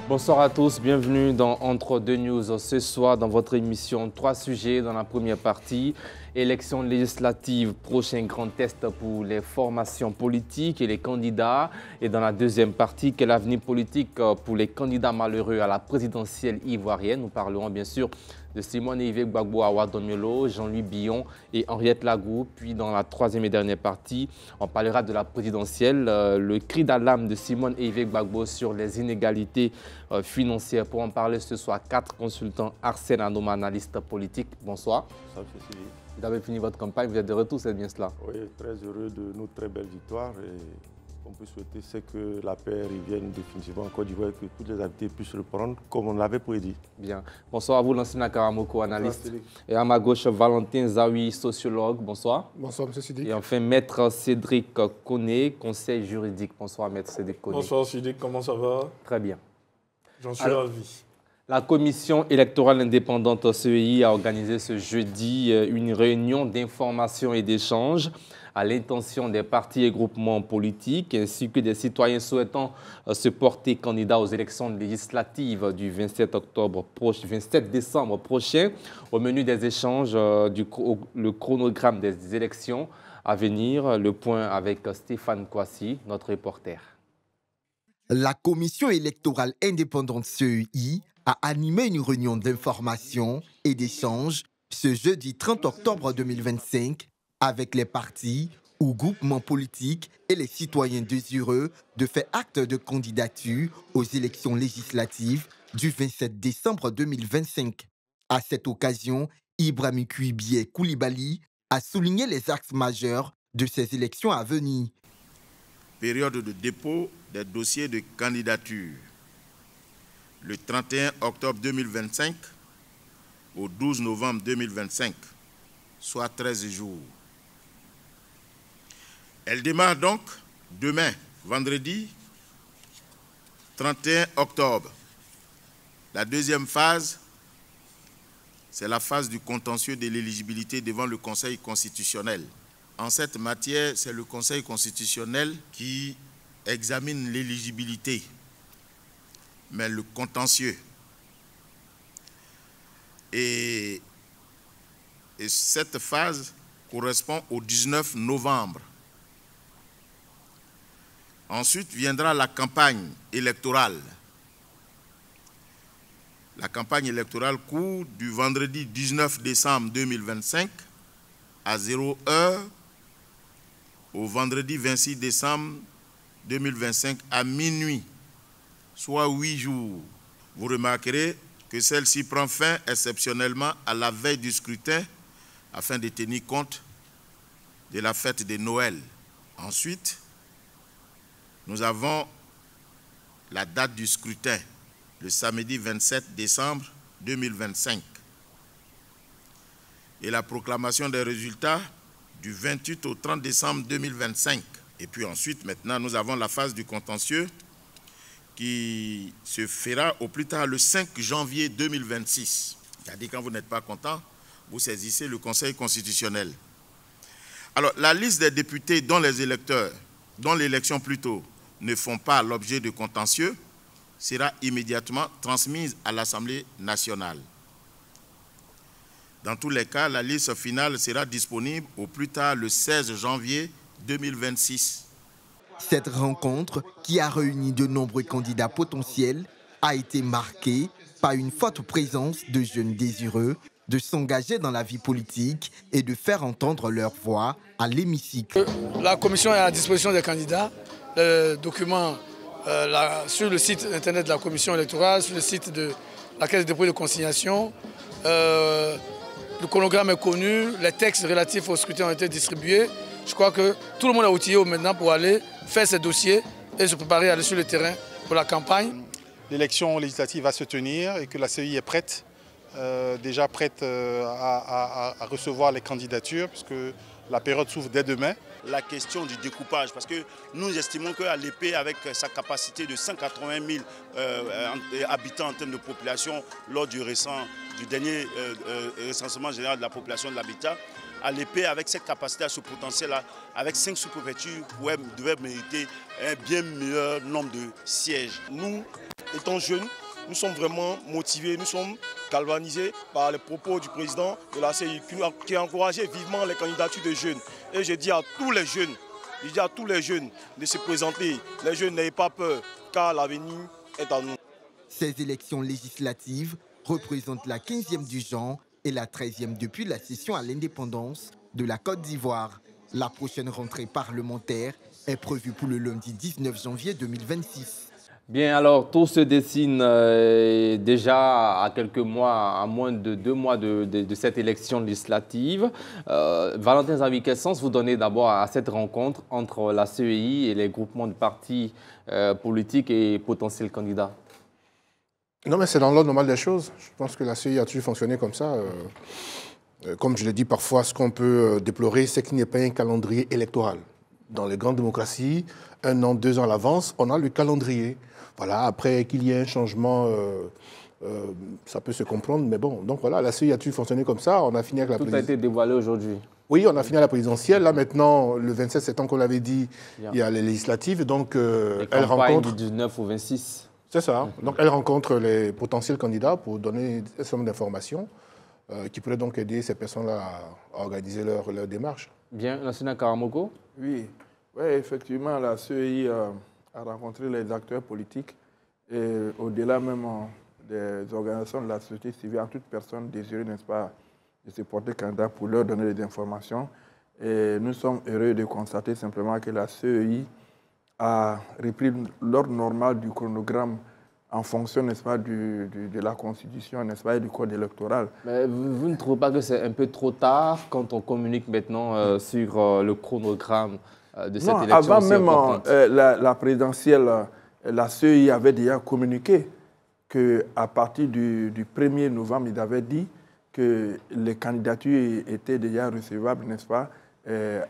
Bonsoir à tous, bienvenue dans Entre deux News. Ce soir, dans votre émission, 3 sujets dans la première partie. Élections législatives, prochain grand test pour les formations politiques et les candidats. Et dans la deuxième partie, quel avenir politique pour les candidats malheureux à la présidentielle ivoirienne. Nous parlerons bien sûr de Simone Yves Gbagbo à Ouaddomelo, Jean-Louis Billon et Henriette Lagou. Puis dans la troisième et dernière partie, on parlera de la présidentielle. Le cri d'alarme de Simone Yves Gbagbo sur les inégalités financières. Pour en parler ce soir, 4 consultants, Arsène Anoma, analyste politique. Bonsoir. Bonsoir, Cécile. Vous avez fini votre campagne, vous êtes de retour, c'est bien cela? Oui, très heureux de nos très belles victoires. Et ce qu'on peut souhaiter, c'est que la paix revienne définitivement en Côte d'Ivoire et que toutes les activités puissent reprendre comme on l'avait prédit. Bien. Bonsoir à vous, Lansina Karamoko, analyste. Et à ma gauche, Valentin Zawi, sociologue. Bonsoir. Bonsoir, M. Sidik. Et enfin, Maître Cédric Koné, conseil juridique. Bonsoir, Maître Cédric Koné. Bonsoir, Sidik. Comment ça va? Très bien. J'en suis ravi. La commission électorale indépendante CEI a organisé ce jeudi une réunion d'information et d'échange à l'intention des partis et groupements politiques ainsi que des citoyens souhaitant se porter candidats aux élections législatives du 27 décembre prochain. Au menu des échanges, le chronogramme des élections à venir, le point avec Stéphane Kouassi, notre reporter. La commission électorale indépendante CEI a animé une réunion d'information et d'échange ce jeudi 30 octobre 2025 avec les partis ou groupements politiques et les citoyens désireux de faire acte de candidature aux élections législatives du 27 décembre 2025. À cette occasion, Ibrahim Kuibié Koulibaly a souligné les axes majeurs de ces élections à venir. Période de dépôt des dossiers de candidature. Le 31 octobre 2025 au 12 novembre 2025, soit 13 jours. Elle démarre donc demain, vendredi 31 octobre. La deuxième phase, c'est la phase du contentieux de l'éligibilité devant le Conseil constitutionnel. En cette matière, c'est le Conseil constitutionnel qui examine l'éligibilité, mais le contentieux. Et cette phase correspond au 19 novembre. Ensuite viendra la campagne électorale. La campagne électorale court du vendredi 19 décembre 2025 à 0 heure au vendredi 26 décembre 2025 à minuit, soit 8 jours. Vous remarquerez que celle-ci prend fin exceptionnellement à la veille du scrutin afin de tenir compte de la fête de Noël. Ensuite, nous avons la date du scrutin, le samedi 27 décembre 2025. Et la proclamation des résultats du 28 au 30 décembre 2025. Et puis ensuite, maintenant, nous avons la phase du contentieux qui se fera au plus tard le 5 janvier 2026. C'est-à-dire quand vous n'êtes pas content, vous saisissez le Conseil constitutionnel. Alors, la liste des députés dont les électeurs, dont l'élection plutôt, ne font pas l'objet de contentieux, sera immédiatement transmise à l'Assemblée nationale. Dans tous les cas, la liste finale sera disponible au plus tard le 16 janvier 2026. Cette rencontre, qui a réuni de nombreux candidats potentiels, a été marquée par une forte présence de jeunes désireux de s'engager dans la vie politique et de faire entendre leur voix à l'hémicycle. La commission est à la disposition des candidats. Le document sur le site internet de la commission électorale, sur le site de la Caisse de dépôt et de consignation. Le chronogramme est connu, les textes relatifs au scrutin ont été distribués. Je crois que tout le monde est outillé maintenant pour aller faire ses dossiers et se préparer à aller sur le terrain pour la campagne. L'élection législative va se tenir et que la CEI est prête, déjà prête à recevoir les candidatures puisque la période s'ouvre dès demain. La question du découpage, parce que nous estimons qu'à l'épée, avec sa capacité de 180 000 habitants en termes de population lors du dernier recensement général de la population de l'habitat, à l'épée, avec cette capacité, à ce potentiel-là, avec 5 sous-préfectures, devait mériter un bien meilleur nombre de sièges. Nous, étant jeunes, nous sommes vraiment motivés, nous sommes galvanisés par les propos du président de la CEI qui a encouragé vivement les candidatures des jeunes. Et je dis à tous les jeunes, de se présenter. Les jeunes n'ayez pas peur, car l'avenir est à nous. Ces élections législatives représentent la 15e du genre et la 13e depuis la cession à l'indépendance de la Côte d'Ivoire. La prochaine rentrée parlementaire est prévue pour le lundi 19 janvier 2026. Bien, alors, tout se dessine déjà à quelques mois, à moins de 2 mois de cette élection législative. Valentin Zawi, quel sens vous donnez d'abord à cette rencontre entre la CEI et les groupements de partis politiques et potentiels candidats? Non, mais c'est dans l'ordre normal des choses. Je pense que la CEI a toujours fonctionné comme ça. Comme je l'ai dit parfois, ce qu'on peut déplorer, c'est qu'il n'y ait pas un calendrier électoral. Dans les grandes démocraties, 1 an, 2 ans à l'avance, on a le calendrier. Voilà, après qu'il y ait un changement, ça peut se comprendre, mais bon. Donc voilà, la CEI a toujours fonctionné comme ça. On a fini avec la présidentielle. Tout a été dévoilé aujourd'hui. Oui, on a fini à la présidentielle. Là maintenant, le 27 septembre, qu'on l'avait dit, il y a les législatives. Donc elle rencontre du 19 au 26. C'est ça. Donc elle rencontre les potentiels candidats pour donner un certain nombre d'informations qui pourraient donc aider ces personnes-là à organiser leur démarche. Bien, Lassina Karamoko. Oui, effectivement, la CEI a rencontré les acteurs politiques et au-delà même des organisations de la société civile, à toute personne désirée, n'est-ce pas, de se porter candidat pour leur donner des informations. Et nous sommes heureux de constater simplement que la CEI a repris l'ordre normal du chronogramme en fonction, n'est-ce pas, de la Constitution, n'est-ce pas, et du code électoral. Mais vous ne trouvez pas que c'est un peu trop tard quand on communique maintenant sur le chronogramme de cette élection? Avant même la présidentielle, la CEI avait déjà communiqué qu'à partir du 1er novembre, il avait dit que les candidatures étaient déjà recevables, n'est-ce pas,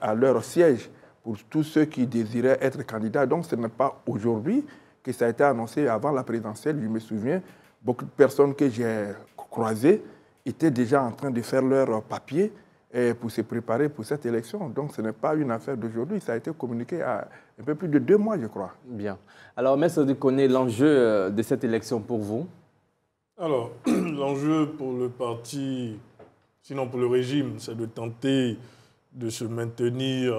à leur siège pour tous ceux qui désiraient être candidats. Donc ce n'est pas aujourd'hui que ça a été annoncé. Avant la présidentielle, je me souviens, beaucoup de personnes que j'ai croisées étaient déjà en train de faire leurs papiers pour se préparer pour cette élection. Donc ce n'est pas une affaire d'aujourd'hui, ça a été communiqué à un peu plus de 2 mois, je crois. Bien. Alors, Maître Sadi Kone, l'enjeu de cette élection pour vous? Alors, l'enjeu pour le parti, sinon pour le régime, c'est de tenter de se maintenir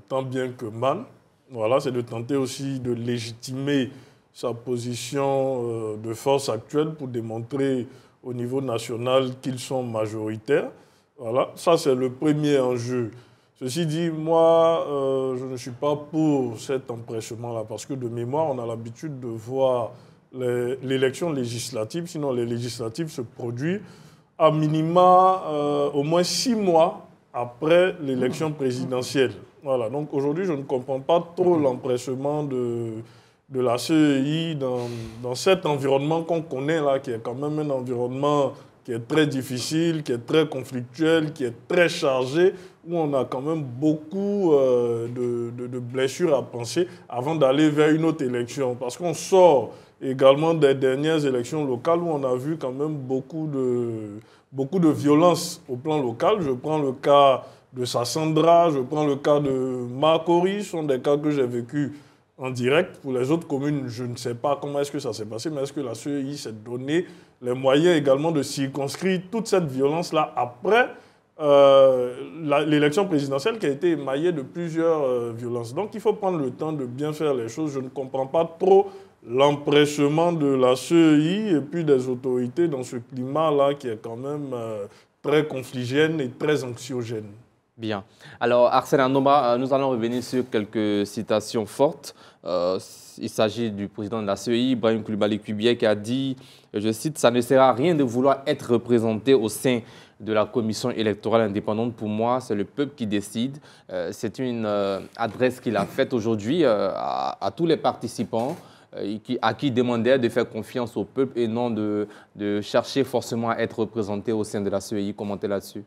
tant bien que mal. Voilà, c'est de tenter aussi de légitimer sa position de force actuelle pour démontrer au niveau national qu'ils sont majoritaires. Voilà, ça c'est le premier enjeu. Ceci dit, moi, je ne suis pas pour cet empressement-là, parce que de mémoire, on a l'habitude de voir l'élection législative, sinon les législatives se produisent à minima au moins 6 mois après l'élection présidentielle. Voilà, donc aujourd'hui, je ne comprends pas trop l'empressement de la CEI dans cet environnement qu'on connaît là, qui est quand même un environnement qui est très difficile, qui est très conflictuel, qui est très chargé, où on a quand même beaucoup de blessures à penser avant d'aller vers une autre élection. Parce qu'on sort également des dernières élections locales où on a vu quand même beaucoup de violence au plan local. Je prends le cas de Sassandra, je prends le cas de Makori, ce sont des cas que j'ai vécus en direct. Pour les autres communes, je ne sais pas comment est-ce que ça s'est passé, mais est-ce que la CEI s'est donné les moyens également de circonscrire toute cette violence-là après l'élection présidentielle qui a été émaillée de plusieurs violences. Donc il faut prendre le temps de bien faire les choses. Je ne comprends pas trop l'empressement de la CEI et puis des autorités dans ce climat-là qui est quand même très confligène et très anxiogène. Bien. Alors, Arsène Anoma, nous allons revenir sur quelques citations fortes. Il s'agit du président de la CEI, Ibrahim Coulibaly Kuibié, qui a dit, je cite, « Ça ne sert à rien de vouloir être représenté au sein de la commission électorale indépendante. Pour moi, c'est le peuple qui décide. » C'est une adresse qu'il a faite aujourd'hui à tous les participants à qui il demandait de faire confiance au peuple et non de chercher forcément à être représenté au sein de la CEI. Commentez là-dessus.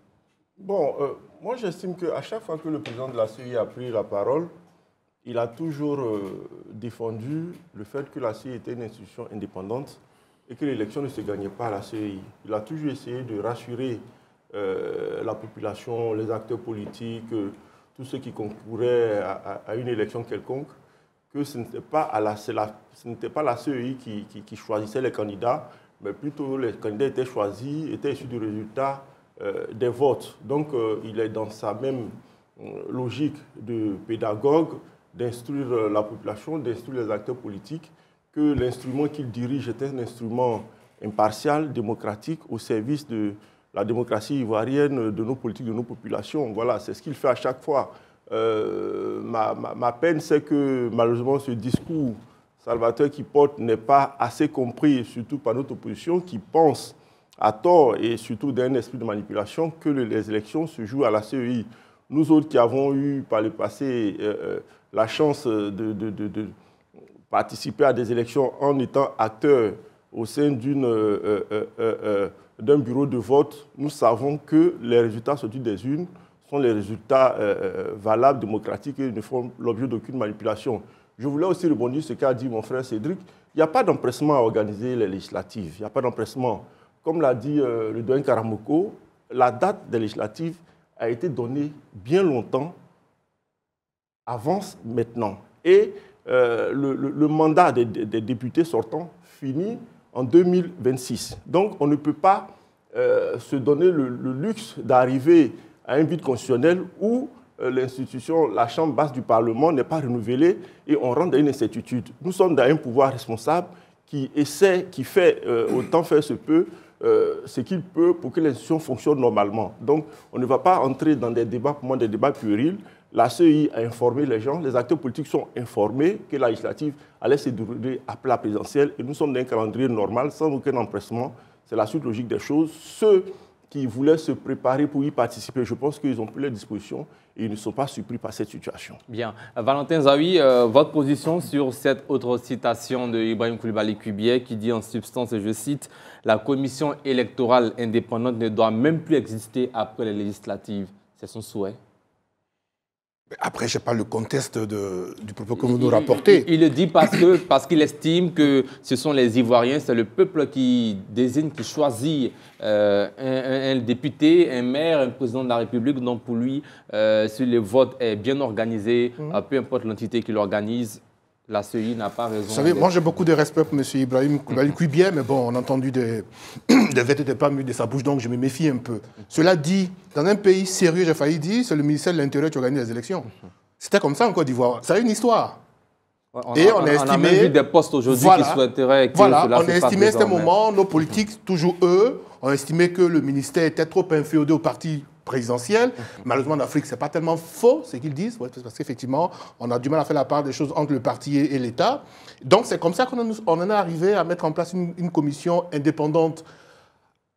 Bon, moi j'estime qu'à chaque fois que le président de la CEI a pris la parole, il a toujours défendu le fait que la CEI était une institution indépendante et que l'élection ne se gagnait pas à la CEI. Il a toujours essayé de rassurer la population, les acteurs politiques, tous ceux qui concouraient à une élection quelconque, que ce n'était pas la CEI qui choisissait les candidats, mais plutôt les candidats étaient choisis, étaient issus du résultat des votes. Donc il est dans sa même logique de pédagogue, d'instruire la population, d'instruire les acteurs politiques, que l'instrument qu'il dirige est un instrument impartial, démocratique, au service de la démocratie ivoirienne, de nos politiques, de nos populations. Voilà, c'est ce qu'il fait à chaque fois. Ma peine, c'est que malheureusement ce discours salvateur qu'il porte n'est pas assez compris, surtout par notre opposition, qui pense à tort et surtout d'un esprit de manipulation que les élections se jouent à la CEI. Nous autres qui avons eu par le passé la chance de participer à des élections en étant acteurs au sein d'un bureau de vote, nous savons que les résultats sortis des urnes sont les résultats valables, démocratiques et ne font l'objet d'aucune manipulation. Je voulais aussi rebondir sur ce qu'a dit mon frère Cédric. Il n'y a pas d'empressement à organiser les législatives. Il n'y a pas d'empressement. Comme l'a dit le doyen Karamoko, la date des législatives a été donnée bien longtemps, avance maintenant. Et le mandat des députés sortants finit en 2026. Donc on ne peut pas se donner le luxe d'arriver à un vide constitutionnel où l'institution, la chambre basse du Parlement n'est pas renouvelée et on rentre dans une incertitude. Nous sommes dans un pouvoir responsable qui essaie, qui fait autant faire se peut, ce qu'il peut pour que l'institution fonctionne normalement. Donc on ne va pas entrer dans des débats, pour moi des débats puérils. La CEI a informé les gens, les acteurs politiques sont informés que la législative allait se dérouler après la présidentielle et nous sommes dans un calendrier normal, sans aucun empressement. C'est la suite logique des choses. Ceux qui voulaient se préparer pour y participer, je pense qu'ils ont pris les dispositions et ils ne sont pas surpris par cette situation. Bien. Valentin Zawi, votre position sur cette autre citation de Ibrahim Coulibaly Kuibié qui dit en substance, et je cite, « La commission électorale indépendante ne doit même plus exister après les législatives ». C'est son souhait. Après, je n'ai pas le contexte du propos que vous nous rapportez. Il le dit parce qu'il estime que ce sont les Ivoiriens, c'est le peuple qui désigne, qui choisit un député, un maire, un président de la République. Donc pour lui, si le vote est bien organisé, peu importe l'entité qui l'organise, la CEI n'a pas raison. Vous savez, moi j'ai beaucoup de respect pour M. Ibrahim Coulibaly Kuibié, mais bon, on a entendu des vêtements n'étaient pas mûrs de sa bouche, donc je me méfie un peu. Cela dit, dans un pays sérieux, j'ai failli dire, c'est le ministère de l'Intérieur qui organise les élections. C'était comme ça en Côte d'Ivoire. Ça a une histoire. Et on a estimé... On a même vu des postes aujourd'hui qui souhaiteraient que cela se fasse. On a estimé à ce moment, nos politiques, toujours eux, ont estimé que le ministère était trop inféodé au parti présidentielle. Malheureusement, en Afrique, ce n'est pas tellement faux, ce qu'ils disent, parce qu'effectivement, on a du mal à faire la part des choses entre le parti et l'État. Donc, c'est comme ça qu'on en est arrivé à mettre en place une commission indépendante.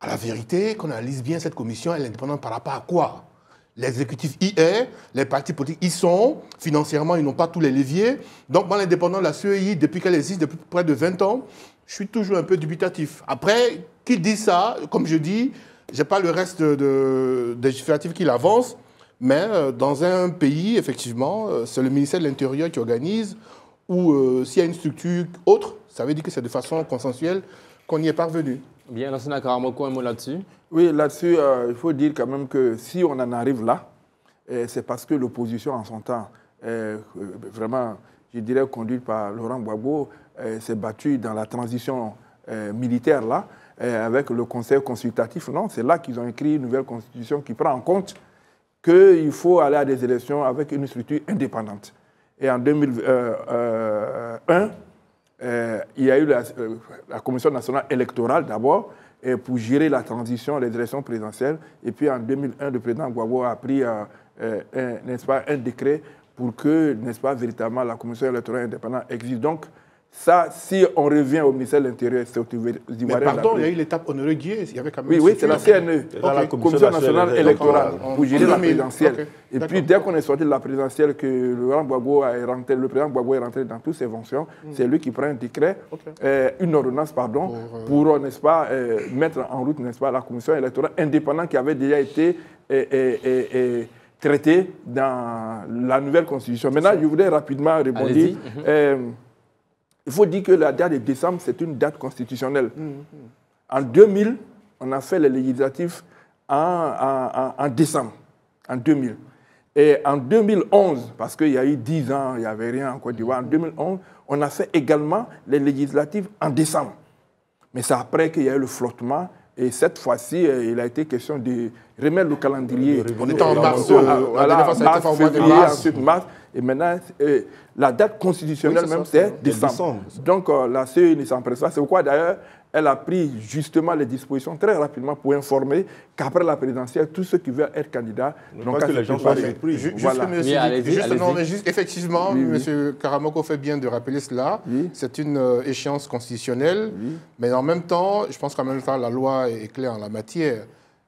À la vérité, qu'on analyse bien cette commission, elle est indépendante par rapport à quoi? L'exécutif y est, les partis politiques y sont, financièrement, ils n'ont pas tous les leviers. Donc, moi, l'indépendance de la CEI, depuis qu'elle existe, depuis près de 20 ans, je suis toujours un peu dubitatif. Après, qui dit ça, comme je dis, je n'ai pas le reste des législatives qu'il avance, mais dans un pays, effectivement, c'est le ministère de l'Intérieur qui organise, ou s'il y a une structure autre, ça veut dire que c'est de façon consensuelle qu'on y est parvenu. Bien, Lansana Karamoko, un mot là-dessus? Oui, là-dessus, il faut dire quand même que si on en arrive là, c'est parce que l'opposition en son temps, vraiment, je dirais conduite par Laurent Gbagbo, s'est battue dans la transition militaire là, avec le conseil consultatif. Non, c'est là qu'ils ont écrit une nouvelle constitution qui prend en compte qu'il faut aller à des élections avec une structure indépendante. Et en 2001, il y a eu la Commission nationale électorale d'abord pour gérer la transition, les élections présidentielles. Et puis en 2001, le président Gbagbo a pris n'est-ce pas, un décret pour que, n'est-ce pas, véritablement la Commission électorale indépendante existe. Donc, ça, si on revient au ministère de l'Intérieur, c'est au Mais pardon, il y a eu l'étape honorée Guier, il y avait quand même... Oui, c'est la CNE, la Commission nationale électorale, pour gérer la présidentielle. Et puis, dès qu'on est sorti de la présidentielle, que le président Gbagbo est rentré dans toutes ses fonctions, c'est lui qui prend un décret, une ordonnance, pardon, pour n'est-ce pas, mettre en route, n'est-ce pas, la Commission électorale indépendante qui avait déjà été traitée dans la nouvelle Constitution. Maintenant, je voudrais rapidement rebondir. Il faut dire que la date de décembre, c'est une date constitutionnelle. En 2000, on a fait les législatifs en décembre, en 2000. Et en 2011, parce qu'il y a eu 10 ans, il n'y avait rien en Côte d'Ivoire, en 2011, on a fait également les législatives en décembre. Mais c'est après qu'il y a eu le flottement. Et cette fois-ci, il a été question de remettre le calendrier. On était en mars. Ensuite mars. Et maintenant, la date constitutionnelle même, c'est décembre. Donc la CEI ne s'empresse pas. C'est pourquoi d'ailleurs, elle a pris justement les dispositions très rapidement pour informer qu'après la présidentielle, tous ceux qui veulent être candidats n'ont qu'à se préparer. Effectivement, M. Karamoko fait bien de rappeler cela. Oui. C'est une échéance constitutionnelle. Oui. Mais en même temps, je pense qu'en même temps, la loi est claire en la matière.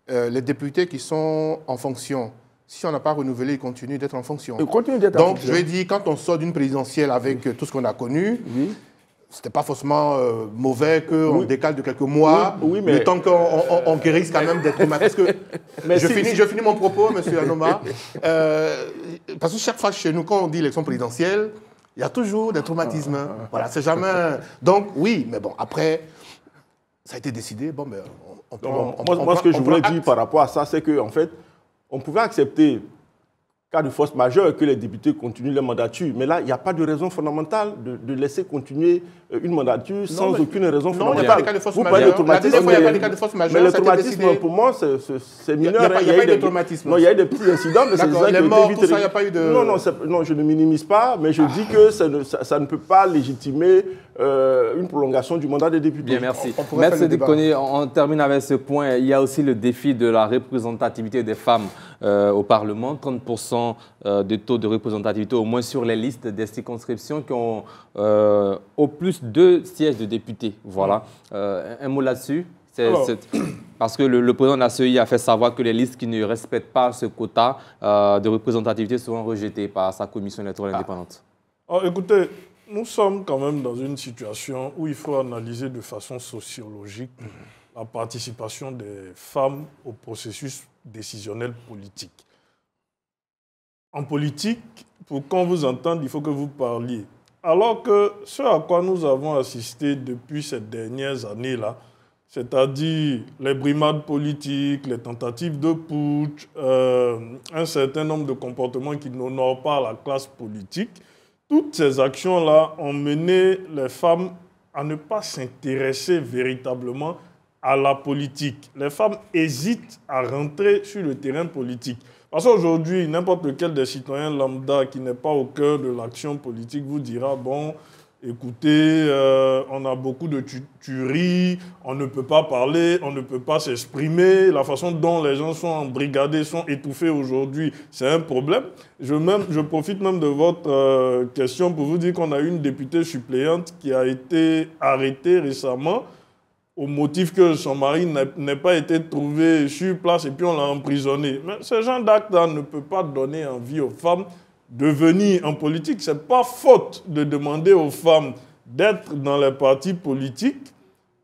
Les députés qui sont en fonction, si on n'a pas renouvelé, ils continuent d'être en fonction. Donc, je vais dire, quand on sort d'une présidentielle avec tout ce qu'on a connu, c'était pas forcément mauvais qu'on décale de quelques mois, mais le temps qu'on guérisse quand même des traumatismes. Je finis mon propos, M. Anoma. Parce que chaque fois chez nous, quand on dit élection présidentielle, il y a toujours des traumatismes. Voilà, c'est jamais... Donc, oui, mais bon, après, ça a été décidé. Bon, mais moi, ce que je voulais dire par rapport à ça, c'est qu'en fait, on pouvait accepter, cas de force majeure, que les députés continuent leur mandature. Mais là, il n'y a pas de raison fondamentale de laisser continuer une mandature sans aucune raison fondamentale. Non, il n'y a pas de cas de force majeure. La dernière fois, il n'y a pas de cas de force majeure. Mais le traumatisme, pour moi, c'est mineur. Il n'y a pas eu de traumatisme. Non, il y a eu des petits incidents, mais c'est des les morts, tout ça, il n'y a pas eu de... Non, je ne minimise pas, mais je dis que ça ne peut pas légitimer une prolongation du mandat des députés. Bien, merci. Maître Dikoné, on termine avec ce point. Il y a aussi le défi de la représentativité des femmes au Parlement. 30% de taux de représentativité, au moins sur les listes des circonscriptions qui ont au plus 2 sièges de députés. Voilà. Un mot là-dessus. Parce que le président de la CEI a fait savoir que les listes qui ne respectent pas ce quota de représentativité seront rejetées par sa commission électorale indépendante. Écoutez, nous sommes quand même dans une situation où il faut analyser de façon sociologique la participation des femmes au processus décisionnel politique. En politique, pour qu'on vous entende, il faut que vous parliez. Alors que ce à quoi nous avons assisté depuis ces dernières années-là, c'est-à-dire les brimades politiques, les tentatives de putsch, un certain nombre de comportements qui n'honorent pas la classe politique, toutes ces actions-là ont mené les femmes à ne pas s'intéresser véritablement à la politique. Les femmes hésitent à rentrer sur le terrain politique. Parce qu'aujourd'hui, n'importe lequel des citoyens lambda qui n'est pas au cœur de l'action politique vous dira, bon, écoutez, on a beaucoup de tueries, on ne peut pas parler, on ne peut pas s'exprimer. La façon dont les gens sont embrigadés, sont étouffés aujourd'hui, c'est un problème. Je profite même de votre question pour vous dire qu'on a eu une députée suppléante qui a été arrêtée récemment au motif que son mari n'ait pas été trouvé sur place et puis on l'a emprisonné. Mais ce genre d'acte-là ne peut pas donner envie aux femmes de venir en politique. Ce n'est pas faute de demander aux femmes d'être dans les partis politiques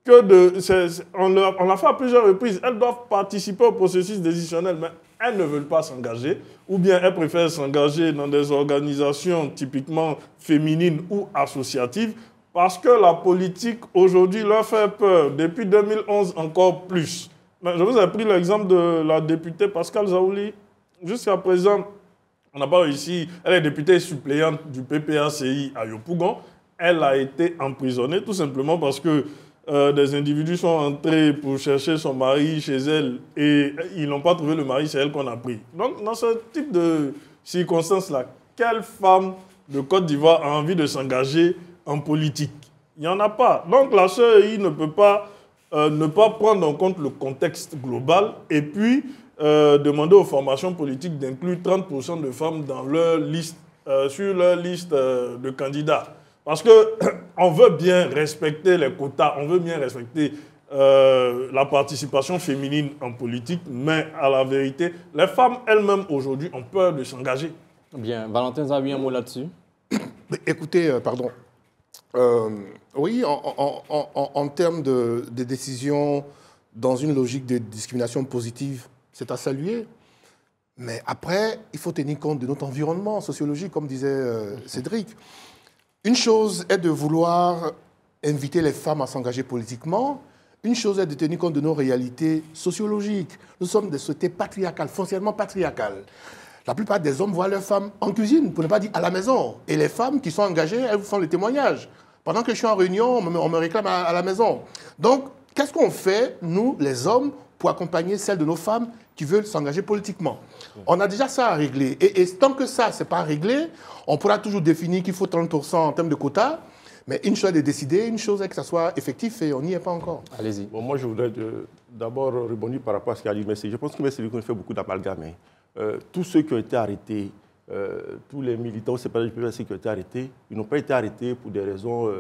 on l'a fait à plusieurs reprises. Elles doivent participer au processus décisionnel, mais elles ne veulent pas s'engager, ou bien elles préfèrent s'engager dans des organisations typiquement féminines ou associatives, parce que la politique, aujourd'hui, leur fait peur. Depuis 2011, encore plus. Je vous ai pris l'exemple de la députée Pascal Zaouli. Jusqu'à présent, on n'a pas réussi. Elle est députée suppléante du PPACI à Yopougon. Elle a été emprisonnée tout simplement parce que des individus sont entrés pour chercher son mari chez elle et ils n'ont pas trouvé le mari, c'est elle qu'on a pris. Donc, dans ce type de circonstances-là, quelle femme de Côte d'Ivoire a envie de s'engager en politique? Il n'y en a pas. Donc la CEI ne peut pas ne pas prendre en compte le contexte global et puis demander aux formations politiques d'inclure 30% de femmes dans leur liste, sur leur liste de candidats. Parce qu'on veut bien respecter les quotas, on veut bien respecter la participation féminine en politique, mais à la vérité, les femmes elles-mêmes aujourd'hui ont peur de s'engager. Bien. Valentin, vous avez un mot là-dessus? Écoutez, pardon. Oui, en termes de décisions dans une logique de discrimination positive, c'est à saluer. Mais après, il faut tenir compte de notre environnement sociologique, comme disait Cédric. Une chose est de vouloir inviter les femmes à s'engager politiquement. Une chose est de tenir compte de nos réalités sociologiques. Nous sommes des sociétés patriarcales, foncièrement patriarcales. La plupart des hommes voient leurs femmes en cuisine, pour ne pas dire à la maison. Et les femmes qui sont engagées, elles vous font les témoignages. Pendant que je suis en réunion, on me réclame à la maison. Donc, qu'est-ce qu'on fait, nous, les hommes, pour accompagner celles de nos femmes qui veulent s'engager politiquement? On a déjà ça à régler. Et tant que ça, ce n'est pas réglé, on pourra toujours définir qu'il faut 30% en termes de quotas. Mais une chose est de décider, une chose est que ça soit effectif et on n'y est pas encore. Allez-y. Bon, moi, je voudrais d'abord rebondir par rapport à ce qu'a dit Messi. Je pense que Messi fait beaucoup d'amalgame. Tous ceux qui ont été arrêtés, tous les militants c'est pas du PPC qui ont été arrêtés, ils n'ont pas été arrêtés pour des raisons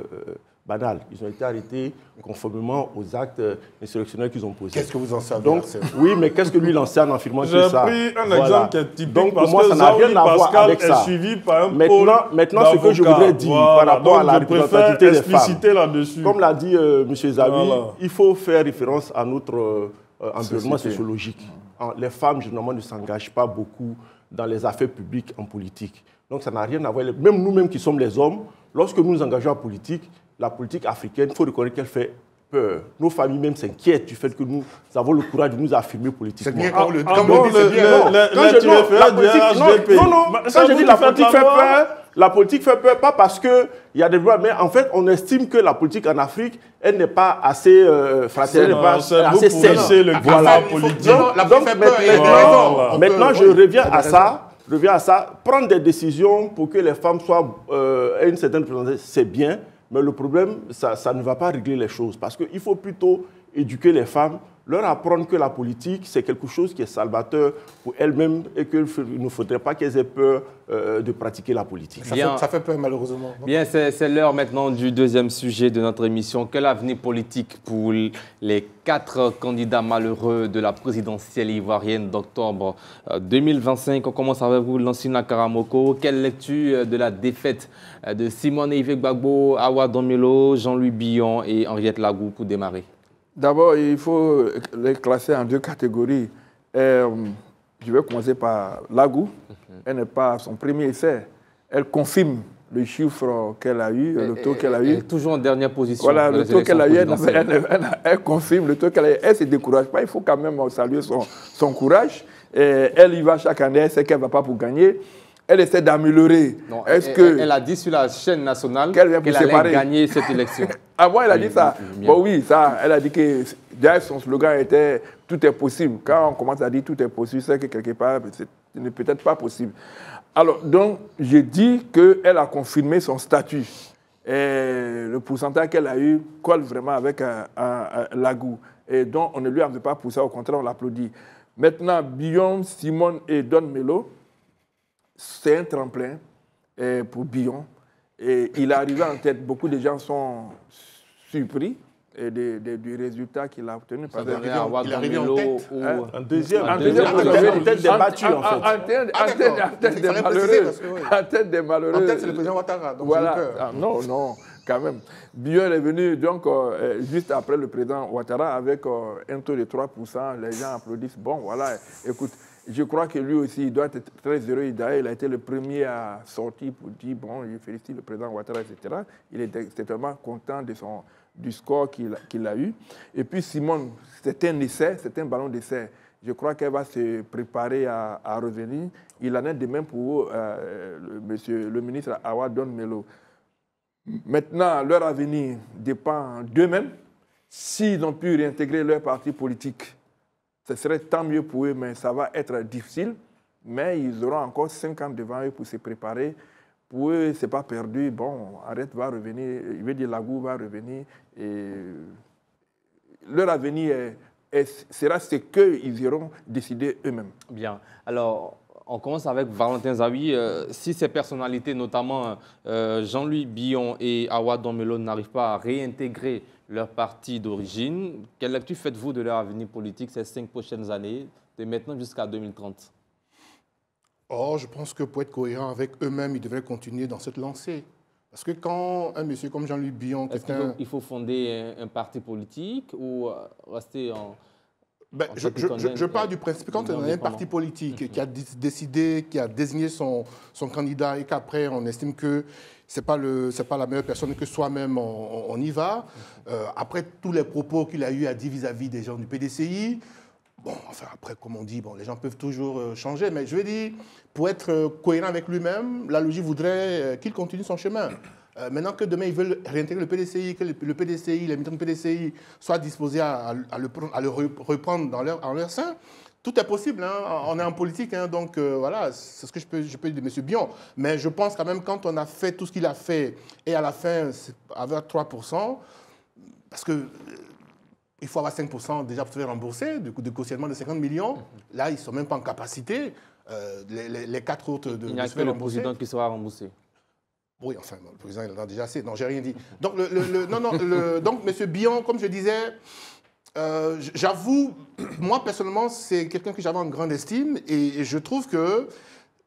banales. Ils ont été arrêtés conformément aux actes insurrectionnels qu'ils ont posés. Qu'est-ce que vous en savez? Donc, oui, mais qu'est-ce que lui il en sait en affirmant que ça? J'ai pris un exemple qui est typique. Donc, parce pour moi, que ça n'a rien à voir Pascal avec ça. est suivi par un Maintenant, ce que je voudrais dire par rapport à la représentativité des femmes, comme l'a dit M. Zawi, il faut faire référence à notre environnement sociologique. Les femmes, généralement, ne s'engagent pas beaucoup dans les affaires publiques en politique. Donc, ça n'a rien à voir. Même nous-mêmes qui sommes les hommes, lorsque nous nous engageons en politique, la politique africaine, il faut reconnaître qu'elle fait peur. Nos familles même s'inquiètent du fait que nous avons le courage de nous affirmer politiquement. C'est bien quand le c'est bien. Quand je dis la politique fait peur, la politique fait peur pas parce qu'il y a des lois, mais en fait, on estime que la politique en Afrique, elle n'est pas assez fraternelle, n'est pas assez saine. Voilà. Maintenant, je reviens à ça. Prendre des décisions pour que les femmes soient à une certaine représentation, c'est bien. Mais le problème, ça ne va pas régler les choses. Parce qu'il faut plutôt éduquer les femmes, leur apprendre que la politique, c'est quelque chose qui est salvateur pour elles-mêmes et qu'il ne faudrait pas qu'elles aient peur de pratiquer la politique. Ça fait peur, malheureusement. Bien, c'est l'heure maintenant du deuxième sujet de notre émission. Quel avenir politique pour les 4 candidats malheureux de la présidentielle ivoirienne d'octobre 2025? On commence avec vous, Lansina Karamoko. Quelle lecture de la défaite de Simone Yves Gbagbo, Awa Domelo, Jean-Louis Billon et Henriette Lagou pour démarrer? D'abord, il faut les classer en 2 catégories. Je vais commencer par Lagou. Elle n'est pas à son premier essai. Elle confirme le chiffre qu'elle a eu, le taux qu'elle a eu. Elle est toujours en dernière position. Voilà, le taux qu'elle a eu, elle confirme le taux qu'elle a eu. Elle ne se décourage pas. Il faut quand même saluer son courage. Elle y va chaque année. Elle sait qu'elle ne va pas pour gagner. Elle essaie d'améliorer. Elle a dit sur la chaîne nationale qu'elle allait gagner cette élection. Ah bon, elle a dit ça? Bon, oui, ça. Elle a dit que derrière son slogan était « Tout est possible ». Quand on commence à dire « Tout est possible », c'est que quelque part, ce n'est peut-être pas possible. Alors, donc, j'ai dit qu'elle a confirmé son statut. Et le pourcentage qu'elle a eu colle vraiment avec Lagou. Et donc, on ne lui en veut pas pour ça. Au contraire, on l'applaudit. Maintenant, Billon, Simone et Don Melo, c'est un tremplin pour Billon. Et il est arrivé en tête. Beaucoup de gens sont surpris du résultat qu'il a obtenu. Il est arrivé en tête. En deuxième. En tête des battus, en fait. En tête des malheureux. En tête, c'est le président Ouattara. Donc voilà. Non, quand même. Billon est venu donc, juste après le président Ouattara avec un taux de 3%. Les gens applaudissent. Bon, voilà, écoute. Je crois que lui aussi, il doit être très heureux. D'ailleurs, il a été le premier à sortir pour dire, bon, je félicite le président Ouattara, etc. Il est extrêmement content du score qu'il a eu. Et puis Simone, c'est un essai, c'est un ballon d'essai. Je crois qu'elle va se préparer à revenir. Il en est de même pour le ministre Awa Don Melo. Maintenant, leur avenir dépend d'eux-mêmes. S'ils ont pu réintégrer leur parti politique, ce serait tant mieux pour eux, mais ça va être difficile. Mais ils auront encore 5 ans devant eux pour se préparer. Pour eux, ce n'est pas perdu. Bon, Arrête va revenir, il veut dire Lagou va revenir. Et leur avenir sera ce qu'ils iront décider eux-mêmes. Bien. Alors, on commence avec Valentin Zawi. Si ces personnalités, notamment Jean-Louis Billon et Awa Domelo, n'arrivent pas à réintégrer leur parti d'origine, quelle lecture faites-vous de leur avenir politique ces 5 prochaines années, de maintenant jusqu'à 2030? Je pense que pour être cohérent avec eux-mêmes, ils devraient continuer dans cette lancée. Parce que quand un monsieur comme Jean-Louis Billon... Est-ce qu'il faut fonder un parti politique ou rester en... Je pars du principe, quand on a un parti politique qui a décidé, qui a désigné son candidat et qu'après on estime que ce n'est pas la meilleure personne que soi-même, on y va. Après tous les propos qu'il a eu à dire vis-à-vis des gens du PDCI, Bon, enfin, après, comme on dit, bon, les gens peuvent toujours changer, mais je veux dire, pour être cohérent avec lui-même, la logique voudrait qu'il continue son chemin. Maintenant que demain, ils veulent réintégrer le PDCI, que le PDCI, les militants du PDCI soient disposés à le reprendre en leur sein, tout est possible. Hein. On est en politique, hein, donc voilà, c'est ce que je peux dire de M. Bion. Mais je pense quand même, quand on a fait tout ce qu'il a fait, et à la fin, avec 3%, parce que... il faut avoir 5% déjà pour se faire rembourser, du coup, de cautionnement de 50 millions. Là, ils ne sont même pas en capacité. Les 4 autres de se faire rembourser. Il n'y a que le président qui sera remboursé. Oui, enfin, le président, il en a déjà assez. Non, j'ai rien dit. Donc, donc M. Bion, comme je disais, j'avoue, moi, personnellement, c'est quelqu'un que j'avais en grande estime et je trouve que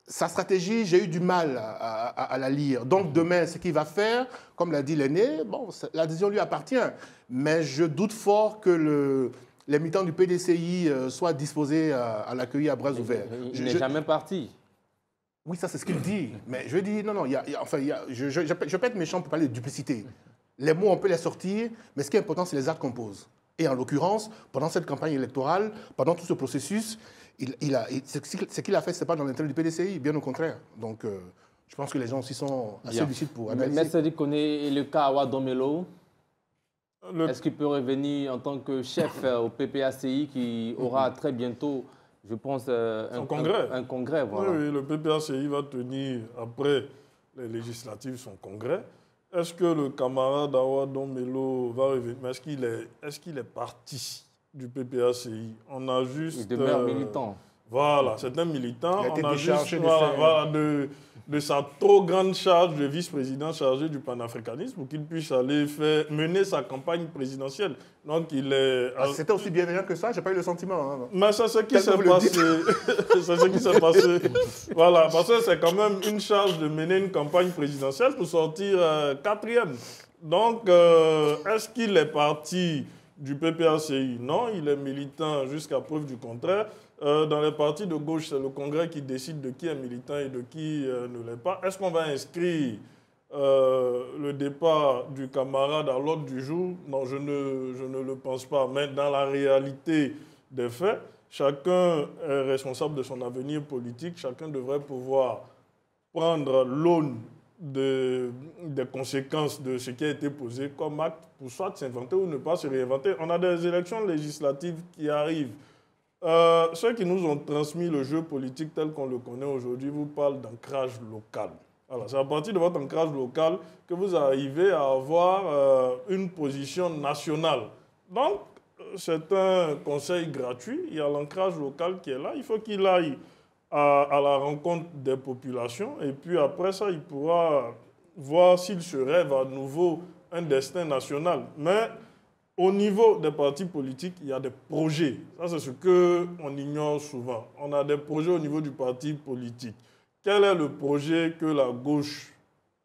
sa stratégie, j'ai eu du mal à la lire. Donc, demain, ce qu'il va faire, comme l'a dit l'aîné, bon, la décision lui appartient. Mais je doute fort que les militants du PDCI soient disposés à l'accueillir à bras ouverts. Il n'est jamais parti. Oui, ça, c'est ce qu'il dit. Mais je dis, non, je peux être méchant pour parler de duplicité. Les mots, on peut les sortir, mais ce qui est important, c'est les actes qu'on pose. Et en l'occurrence, pendant cette campagne électorale, pendant tout ce processus, ce qu'il a fait, ce n'est pas dans l'intérêt du PDCI, bien au contraire. Donc, je pense que les gens aussi sont assez lucides pour analyser. Mais c'est-à-dire qu'on est le cas Awa Domelo. Est-ce qu'il peut revenir en tant que chef au PPACI qui aura très bientôt, je pense, un congrès. Voilà. Oui, le PPACI va tenir, après les législatives, son congrès. Est-ce que le camarade Awa Domelo va revenir? Est-ce qu'il est parti du PPACI? On a juste... Il demeure militant. Voilà, c'est un militant. On a juste de sa trop grande charge de vice-président chargé du panafricanisme pour qu'il puisse aller mener sa campagne présidentielle. Donc il est... C'était aussi bienveillant que ça, je n'ai pas eu le sentiment. Hein. Mais c'est ce qui s'est passé. C'est ce qui s'est passé. Voilà, parce que c'est quand même une charge de mener une campagne présidentielle pour sortir 4e. Donc, est-ce qu'il est parti du PPACI? Non, il est militant jusqu'à preuve du contraire. Dans les partis de gauche, c'est le Congrès qui décide de qui est militant et de qui ne l'est pas. Est-ce qu'on va inscrire le départ du camarade à l'ordre du jour? Non, je ne le pense pas. Mais dans la réalité des faits, chacun est responsable de son avenir politique. Chacun devrait pouvoir prendre l'aune des conséquences de ce qui a été posé comme acte pour soit s'inventer ou ne pas se réinventer. On a des élections législatives qui arrivent. Ceux qui nous ont transmis le jeu politique tel qu'on le connaît aujourd'hui vous parlent d'ancrage local. C'est à partir de votre ancrage local que vous arrivez à avoir une position nationale. Donc, c'est un conseil gratuit. Il y a l'ancrage local qui est là. Il faut qu'il aille à la rencontre des populations. Et puis après ça, il pourra voir s'il se rêve à nouveau un destin national. Mais au niveau des partis politiques, il y a des projets. Ça, c'est ce qu'on ignore souvent. On a des projets au niveau du parti politique. Quel est le projet que la gauche,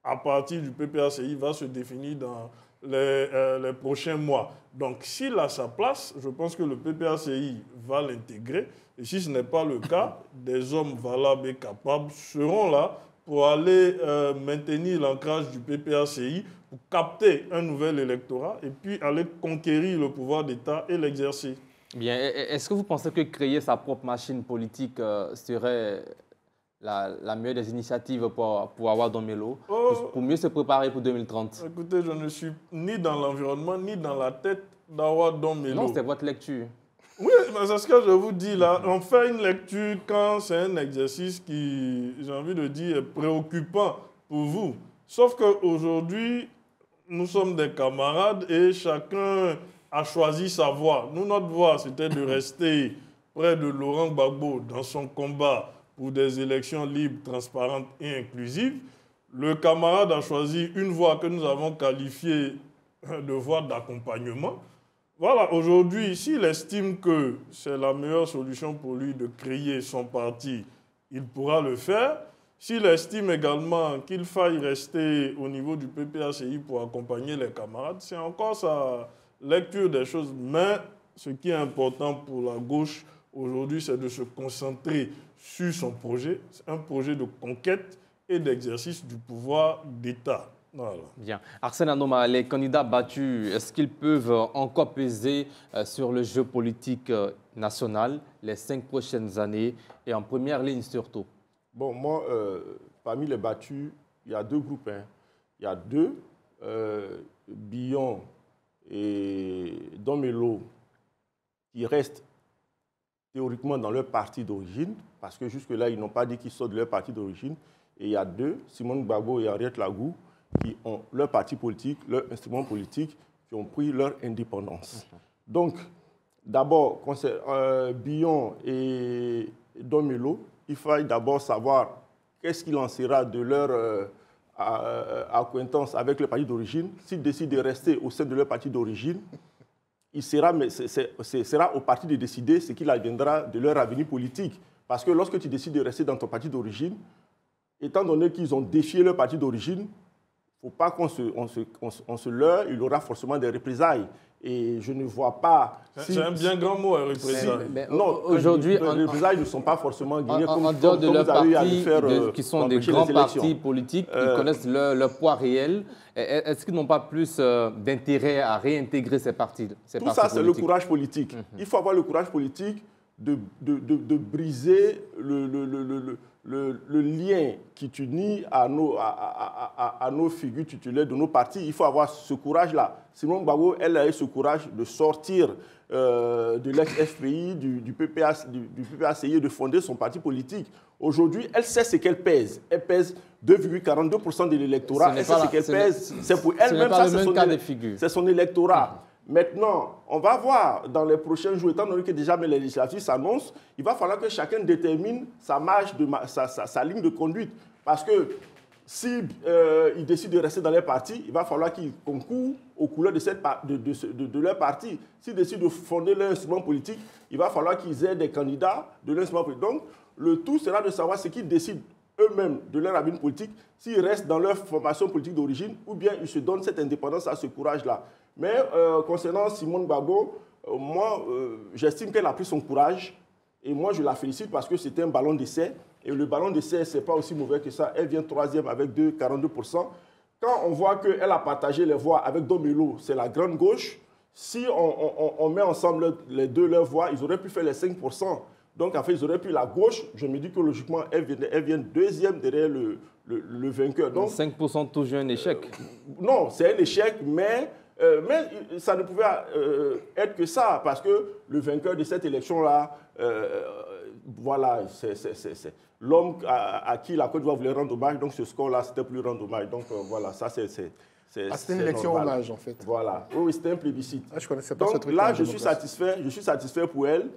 à partir du PPACI, va se définir dans les prochains mois? Donc, s'il a sa place, je pense que le PPACI va l'intégrer. Et si ce n'est pas le cas, des hommes valables et capables seront là pour aller maintenir l'ancrage du PPACI, pour capter un nouvel électorat et puis aller conquérir le pouvoir d'État et l'exercer. Bien. Est-ce que vous pensez que créer sa propre machine politique serait la meilleure des initiatives pour Awa Domelo, pour mieux se préparer pour 2030? Écoutez, je ne suis ni dans l'environnement, ni dans la tête d'Awa Domelo. Non, c'est votre lecture. Oui, mais c'est ce que je vous dis là. On fait une lecture quand c'est un exercice qui, j'ai envie de dire, est préoccupant pour vous. Sauf qu'aujourd'hui, nous sommes des camarades et chacun a choisi sa voie. Nous, notre voie, c'était de rester près de Laurent Gbagbo dans son combat pour des élections libres, transparentes et inclusives. Le camarade a choisi une voie que nous avons qualifiée de voie d'accompagnement. Voilà, aujourd'hui, s'il estime que c'est la meilleure solution pour lui de créer son parti, il pourra le faire. S'il estime également qu'il faille rester au niveau du PPACI pour accompagner les camarades, c'est encore sa lecture des choses. Mais ce qui est important pour la gauche aujourd'hui, c'est de se concentrer sur son projet. C'est un projet de conquête et d'exercice du pouvoir d'État. Voilà. Bien. Arsène Anoma, les candidats battus, est-ce qu'ils peuvent encore peser sur le jeu politique nationale, les 5 prochaines années et en première ligne surtout? Bon, moi, parmi les battus, il y a 2 groupes. Hein. Il y a 2, Billon et Domelo, qui restent théoriquement dans leur parti d'origine, parce que jusque-là, ils n'ont pas dit qu'ils sortent de leur parti d'origine. Et il y a 2, Simone Gbagbo et Henriette Lagou, qui ont leur parti politique, leur instrument politique, qui ont pris leur indépendance. Donc, d'abord, Billon et Domelo, il faille d'abord savoir qu'est-ce qu'il en sera de leur acquaintance avec le parti d'origine. S'ils décident de rester au sein de leur parti d'origine, ce sera au parti de décider ce qu'il adviendra de leur avenir politique. Parce que lorsque tu décides de rester dans ton parti d'origine, étant donné qu'ils ont défié leur parti d'origine, il ne faut pas qu'on se leurre, il y aura forcément des représailles. Et je ne vois pas... C'est un bien grand mot, un représailles. Non, aujourd'hui, les représailles ne sont pas forcément guidées en dehors de leurs partis, qui sont des grands partis politiques, ils connaissent leur poids réel. Est-ce qu'ils n'ont pas plus d'intérêt à réintégrer ces partis? Tout ça, c'est le courage politique. Il faut avoir le courage politique de briser le lien qui unit à nos figures titulaires de nos partis. Il faut avoir ce courage-là. Simone Gbagbo, elle a eu ce courage de sortir de l'ex-FPI, du PPACI, de fonder son parti politique. Aujourd'hui, elle sait ce qu'elle pèse. Elle pèse 2,42% de l'électorat. Elle sait ce qu'elle pèse. C'est pour elle-même, ça, c'est son électorat. Maintenant, on va voir dans les prochains jours, étant donné que déjà les législatives s'annoncent, il va falloir que chacun détermine sa marge, sa ligne de conduite. Parce que s'ils décident de rester dans leur parti, il va falloir qu'ils concourent aux couleurs de leur parti. S'ils décident de fonder leur instrument politique, il va falloir qu'ils aient des candidats de leur instrument politique. Donc, le tout sera de savoir ce qu'ils décident eux-mêmes de leur avenir politique, s'ils restent dans leur formation politique d'origine, ou bien ils se donnent cette indépendance à ce courage-là. Mais concernant Simone Gbagbo, moi, j'estime qu'elle a pris son courage. Et moi, je la félicite parce que c'était un ballon d'essai. Et le ballon d'essai, ce n'est pas aussi mauvais que ça. Elle vient 3e avec 42%. Quand on voit qu'elle a partagé les voix avec Domelo, c'est la grande gauche. Si on met ensemble les deux leurs voix, ils auraient pu faire les 5%. Donc, en fait, ils auraient pu la gauche. Je me dis que logiquement, elle vient 2e derrière le vainqueur. Donc, 5% toujours un échec. Non, c'est un échec, mais ça ne pouvait être que ça, parce que le vainqueur de cette élection-là, voilà, c'est l'homme à qui la Côte d'Ivoire voulait rendre hommage, donc ce score-là, c'était plus rendre hommage. Donc voilà, ça c'est c'était une élection hommage, en fait. Voilà, oui, c'était un plébiscite. Ah, je connaissais pas donc ce truc là, je suis satisfait pour elle.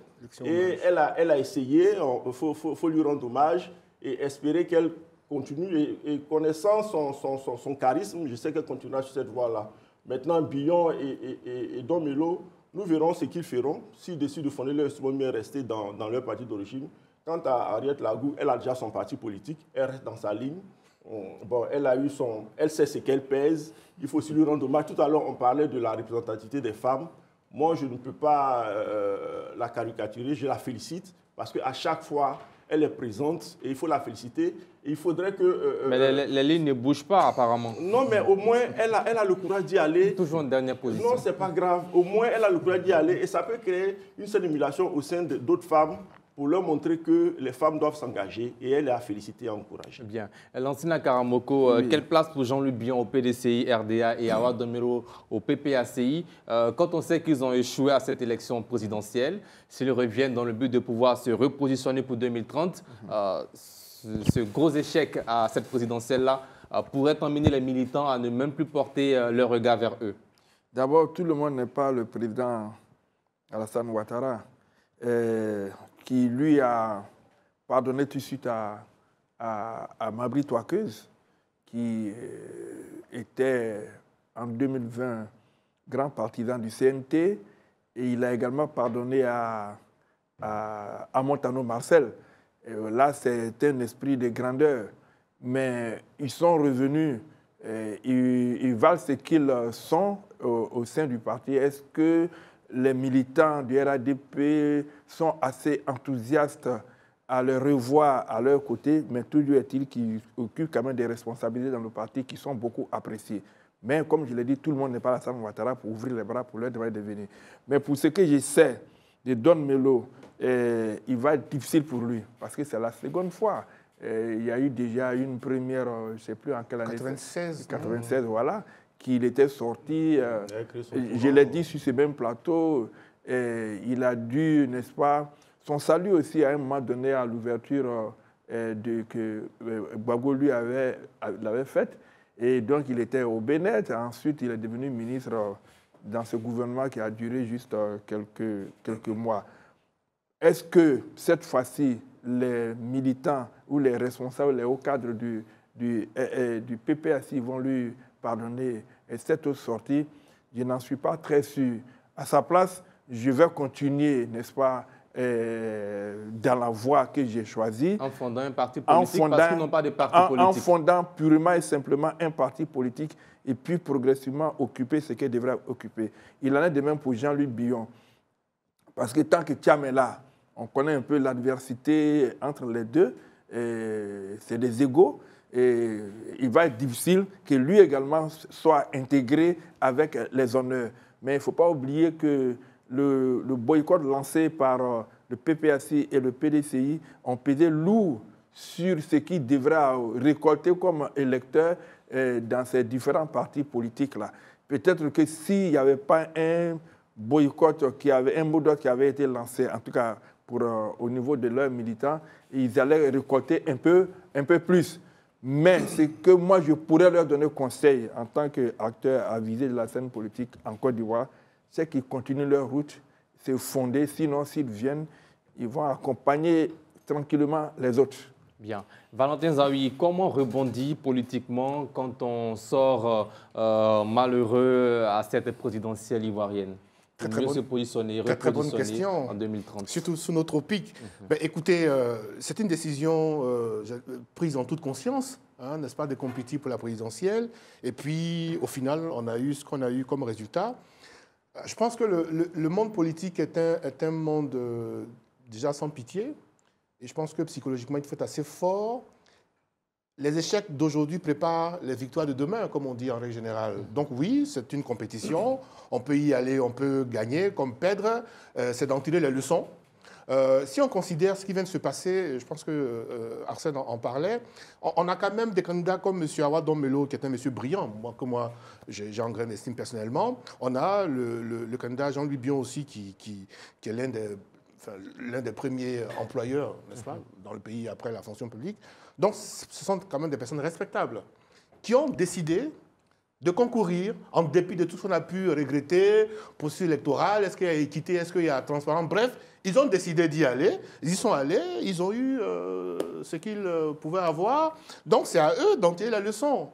Et elle a essayé, il faut lui rendre hommage et espérer qu'elle continue. Et connaissant son charisme, je sais qu'elle continuera sur cette voie-là. Maintenant, Billon et Domelo, nous verrons ce qu'ils feront. S'ils décident de fonder leur instrument, mais rester dans leur parti d'origine. Quant à Henriette Lagou, elle a déjà son parti politique, elle reste dans sa ligne. Bon, elle sait ce qu'elle pèse. Il faut aussi lui rendre hommage. Tout à l'heure, on parlait de la représentativité des femmes. Moi, je ne peux pas la caricaturer. Je la félicite parce qu'à chaque fois, elle est présente et il faut la féliciter. Et il faudrait que... mais les lignes ne bougent pas, apparemment. Non, mais au moins, elle a le courage d'y aller. Toujours en dernière position. Non, ce n'est pas grave. Au moins, elle a le courage d'y aller. Et ça peut créer une certaine émulation au sein d'autres femmes pour leur montrer que les femmes doivent s'engager. Et elle est à féliciter et à encourager. Bien. Lancina Karamoko, oui. Quelle place pour Jean-Luc Billon au PDCI, RDA et Awa Domelo au PPACI quand on sait qu'ils ont échoué à cette élection présidentielle, s'ils reviennent dans le but de pouvoir se repositionner pour 2030, ce gros échec à cette présidentielle-là pourrait emmener les militants à ne même plus porter leur regard vers eux? D'abord, tout le monde n'est pas le président Alassane Ouattara, qui lui a pardonné tout de suite à Mabry Touakeuse, qui était en 2020 grand partisan du CNT, et il a également pardonné à Montano Marcel. Et là, c'est un esprit de grandeur. Mais ils sont revenus, ils valent ce qu'ils sont au sein du parti. Est-ce que les militants du RADP sont assez enthousiastes à les revoir à leur côté? Mais toujours est-il qu'ils occupent quand même des responsabilités dans le parti qui sont beaucoup appréciées. Mais comme je l'ai dit, tout le monde n'est pas Alassane Ouattara pour ouvrir les bras pour leur demander de venir. Mais pour ce que je sais de Don Melo, il va être difficile pour lui, parce que c'est la seconde fois. Il y a eu déjà une première, je ne sais plus en quelle année. 96. 96, voilà, qu'il était sorti. Je l'ai dit sur ce même plateau, il a dû, n'est-ce pas, son salut aussi à un moment donné à l'ouverture que Gbagbo lui l'avait faite. Et donc il était au Bénin. Ensuite, il est devenu ministre dans ce gouvernement qui a duré juste quelques mois. Est-ce que cette fois-ci, les militants ou les responsables, les hauts cadres du PPACI vont lui pardonner cette sortie? Je n'en suis pas très sûr. À sa place, je vais continuer, n'est-ce pas, dans la voie que j'ai choisie. En fondant un parti politique parce qu'ils n'ont pas de parti politique. En fondant purement et simplement un parti politique et puis progressivement occuper ce qu'il devrait occuper. Il en est de même pour Jean-Luc Billon. Parce que tant que Thiam est là, on connaît un peu l'adversité entre les deux, c'est des égaux, et il va être difficile que lui également soit intégré avec les honneurs. Mais il ne faut pas oublier que le boycott lancé par le PPACI et le PDCI ont pesé lourd sur ce qu'il devra récolter comme électeur dans ces différents partis politiques-là. Peut-être que s'il n'y avait pas un boycott, un mot d'ordre qui avait été lancé, en tout cas au niveau de leurs militants, ils allaient récolter un peu plus. Mais ce que moi, je pourrais leur donner conseil en tant qu'acteur avisé de la scène politique en Côte d'Ivoire, c'est qu'ils continuent leur route, c'est fondé. Sinon, s'ils viennent, ils vont accompagner tranquillement les autres. Bien. Valentin Zawi, comment rebondir politiquement quand on sort malheureux à cette présidentielle ivoirienne? Très bonne question, en 2030. Surtout sous nos tropiques. Écoutez, c'est une décision prise en toute conscience, hein, n'est-ce pas, de compétir pour la présidentielle. Et puis, au final, on a eu ce qu'on a eu comme résultat. Je pense que le monde politique est un monde déjà sans pitié. Et je pense que psychologiquement, il faut être assez fort. Les échecs d'aujourd'hui préparent les victoires de demain, comme on dit en règle générale. Donc oui, c'est une compétition. On peut y aller, on peut gagner comme perdre. C'est d'en tirer les leçons. Si on considère ce qui vient de se passer, je pense que Arsène en parlait, on a quand même des candidats comme M. Awa Don Melo, qui est un monsieur brillant, moi j'ai en grande estime personnellement. On a le candidat Jean-Louis Billon aussi, qui est l'un des premiers employeurs, n'est-ce pas, dans le pays après la fonction publique. Donc, ce sont quand même des personnes respectables qui ont décidé de concourir en dépit de tout ce qu'on a pu regretter, processus électoral, est-ce qu'il y a équité, est-ce qu'il y a transparence, bref, ils ont décidé d'y aller, ils y sont allés, ils ont eu ce qu'ils pouvaient avoir, donc c'est à eux d'en tirer la leçon.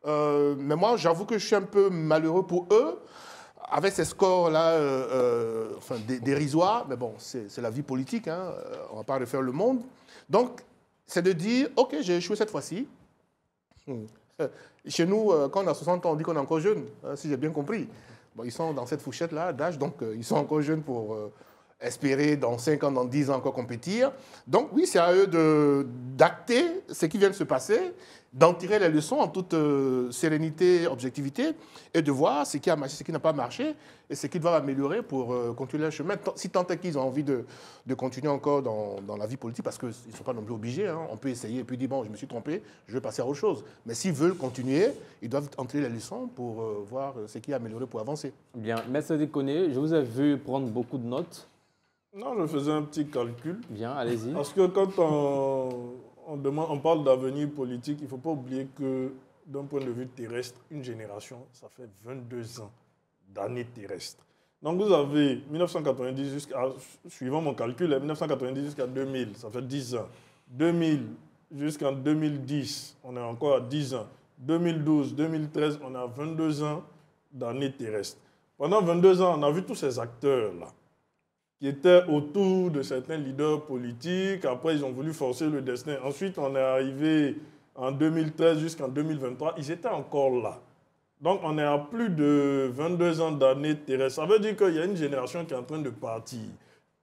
Mais moi, j'avoue que je suis un peu malheureux pour eux, avec ces scores-là dérisoires, mais bon, c'est la vie politique, hein, on ne va pas refaire le monde. Donc, c'est de dire, OK, j'ai échoué cette fois-ci. Chez nous, quand on a 60 ans, on dit qu'on est encore jeune, si j'ai bien compris. Bon, ils sont dans cette fourchette-là d'âge, donc ils sont encore jeunes pour espérer dans 5 ans, dans 10 ans encore compétir. Donc oui, c'est à eux d'acter ce qui vient de se passer, d'en tirer les leçons en toute sérénité, objectivité, et de voir ce qui a marché, ce qui n'a pas marché, et ce qu'ils doivent améliorer pour continuer leur chemin, si tant est qu'ils ont envie de continuer encore dans la vie politique, parce qu'ils ne sont pas non plus obligés. Hein. On peut essayer et puis dire, bon, je me suis trompé, je vais passer à autre chose. Mais s'ils veulent continuer, ils doivent en tirer les leçons pour voir ce qui a amélioré pour avancer. Bien. Maître Dikoné, je vous ai vu prendre beaucoup de notes. Non, je faisais un petit calcul. Bien, allez-y. Parce que quand on parle d'avenir politique, il ne faut pas oublier que d'un point de vue terrestre, une génération, ça fait 22 ans d'années terrestres. Donc vous avez 1990 jusqu'à, suivant mon calcul, 1990 jusqu'à 2000, ça fait 10 ans. 2000 jusqu'en 2010, on est encore à 10 ans. 2012, 2013, on a 22 ans d'années terrestres. Pendant 22 ans, on a vu tous ces acteurs-là qui étaient autour de certains leaders politiques. Après, ils ont voulu forcer le destin. Ensuite, on est arrivé en 2013 jusqu'en 2023. Ils étaient encore là. Donc, on est à plus de 22 ans d'années terrestres. Ça veut dire qu'il y a une génération qui est en train de partir.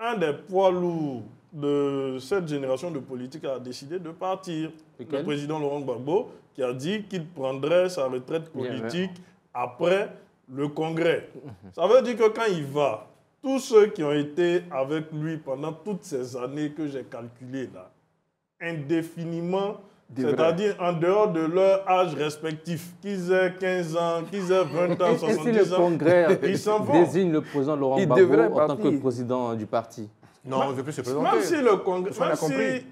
Un des poids lourds de cette génération de politique a décidé de partir. Le président Laurent Gbagbo, qui a dit qu'il prendrait sa retraite politique après le Congrès. Ça veut dire que quand il va, tous ceux qui ont été avec lui pendant toutes ces années que j'ai calculées là, indéfiniment, c'est-à-dire en dehors de leur âge respectif, qu'ils aient 15 ans, qu'ils aient 20 ans, 70 ans, et si le Congrès désigne le président Laurent Gbagbo en tant que président du parti? Non, on ne veut plus se présenter. Même si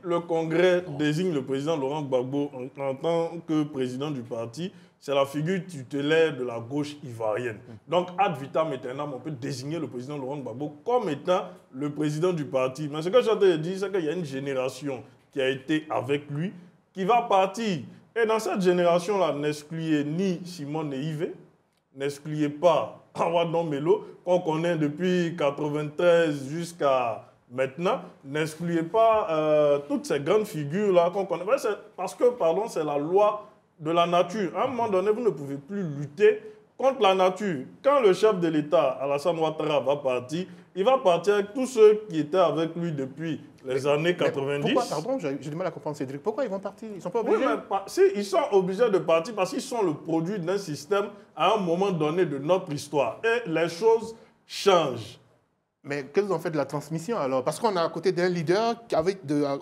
le Congrès désigne le président Laurent Gbagbo en tant que président du parti, c'est la figure tutélaire de la gauche ivoirienne. Donc, ad vitam aeternam, on peut désigner le président Laurent Gbagbo comme étant le président du parti. Mais ce que j'ai de dire, c'est qu'il y a une génération qui a été avec lui, qui va partir. Et dans cette génération-là, n'excluez ni Simone Yves, n'excluez pas Awadon Melo, qu'on connaît depuis 1993 jusqu'à maintenant, n'excluez pas toutes ces grandes figures-là qu'on connaît. Parce que, pardon, c'est la loi de la nature. À un moment donné, vous ne pouvez plus lutter contre la nature. Quand le chef de l'État, Alassane Ouattara, va partir, il va partir avec tous ceux qui étaient avec lui depuis les années 90. Pourquoi, pardon, j'ai du mal à comprendre, Cédric. Pourquoi ils vont partir? Ils ne sont pas obligés? Si, ils sont obligés de partir parce qu'ils sont le produit d'un système à un moment donné de notre histoire. Et les choses changent. Mais qu'est-ce qu'ils ont fait de la transmission alors? Parce qu'on est à côté d'un leader à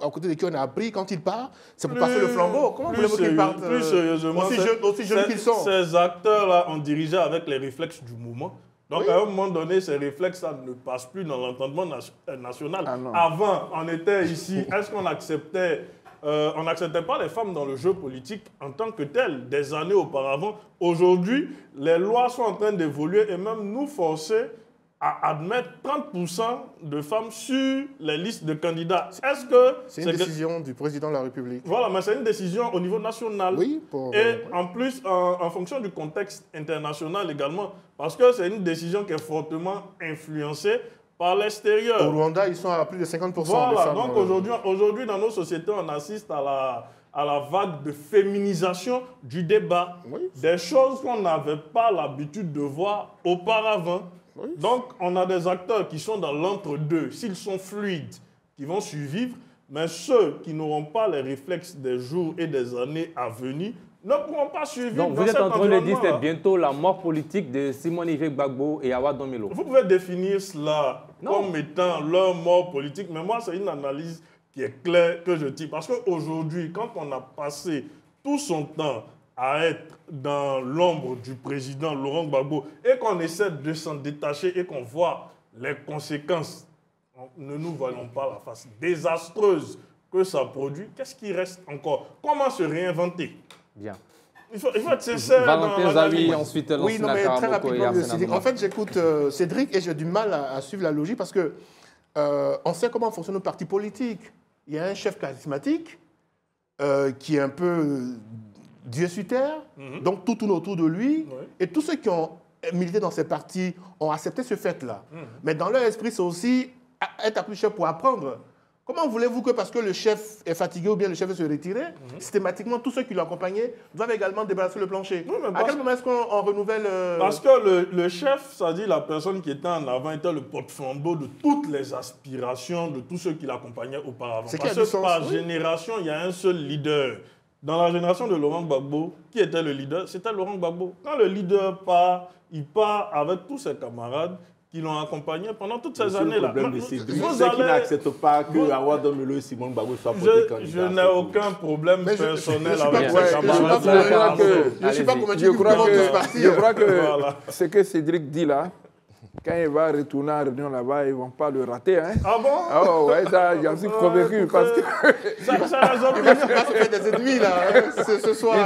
côté de qui on a appris quand il part, c'est pour passer le flambeau. Comment voulez-vous qu'ils partent plus sérieusement, aussi jeunes qu'ils sont? Ces acteurs-là ont dirigé avec les réflexes du moment. Donc, à un moment donné, ces réflexes-là ne passent plus dans l'entendement national. Avant, on était ici, est-ce qu'on acceptait... on n'acceptait pas les femmes dans le jeu politique en tant que telles, des années auparavant. Aujourd'hui, les lois sont en train d'évoluer et même nous forcer à admettre 30% de femmes sur les listes de candidats. Est-ce que... C'est une décision du président de la République. Voilà, mais c'est une décision au niveau national. Oui. Et en plus, en fonction du contexte international également, parce que c'est une décision qui est fortement influencée par l'extérieur. Au Rwanda, ils sont à plus de 50% de voilà, femmes. Donc aujourd'hui, dans nos sociétés, on assiste à la vague de féminisation du débat. Oui. Des choses qu'on n'avait pas l'habitude de voir auparavant. Oui. Donc, on a des acteurs qui sont dans l'entre-deux. S'ils sont fluides, qui vont survivre, mais ceux qui n'auront pas les réflexes des jours et des années à venir ne pourront pas survivre. Donc, vous êtes en train de dire que c'est bientôt la mort politique de Simone Yves Gbagbo et Awadon Melo. Vous pouvez définir cela comme étant leur mort politique, mais moi, c'est une analyse qui est claire que je tire. Parce qu'aujourd'hui, quand on a passé tout son temps à être dans l'ombre du président Laurent Gbagbo et qu'on essaie de s'en détacher et qu'on voit les conséquences, ne nous voyons pas la face désastreuse que ça produit, qu'est-ce qui reste encore? Comment se réinventer? Bien. Il faut être sincère. Valentin Zawi, ensuite oui, non, mais très rapidement, en fait, j'écoute Cédric et j'ai du mal à suivre la logique parce que on sait comment fonctionne nos partis politiques. Il y a un chef charismatique qui est un peu Dieu sur terre, donc tout tourne autour de lui. Oui. Et tous ceux qui ont milité dans ces partis ont accepté ce fait-là. Mais dans leur esprit, c'est aussi être à plus cher pour apprendre. Comment voulez-vous que, parce que le chef est fatigué ou bien le chef veut se retirer, systématiquement, tous ceux qui l'accompagnaient doivent également débarrasser le plancher? À quel moment est-ce qu'on renouvelle Parce que le chef, c'est-à-dire la personne qui était en avant, était le porte-flambeau de toutes les aspirations de tous ceux qui l'accompagnaient auparavant. Parce que par génération, il y a un seul leader. Dans la génération de Laurent Gbagbo, qui était le leader? C'était Laurent Gbagbo. Quand le leader part, il part avec tous ses camarades qui l'ont accompagné pendant toutes ces années-là. Le problème de Cédric, c'est qu'il n'accepte pas que Awadon Melo et Simone Gbagbo soient portés candidats. Je n'ai aucun problème personnel avec ses camarades. Je ne suis pas convaincu je crois que ce que Cédric dit là, quand il va retourner en réunion là-bas, ils ne vont pas le rater. Hein. Ah bon? Oh, ouais, ça, j'en suis convaincu. Parce que ça se fait des ennemis, là, ce soir.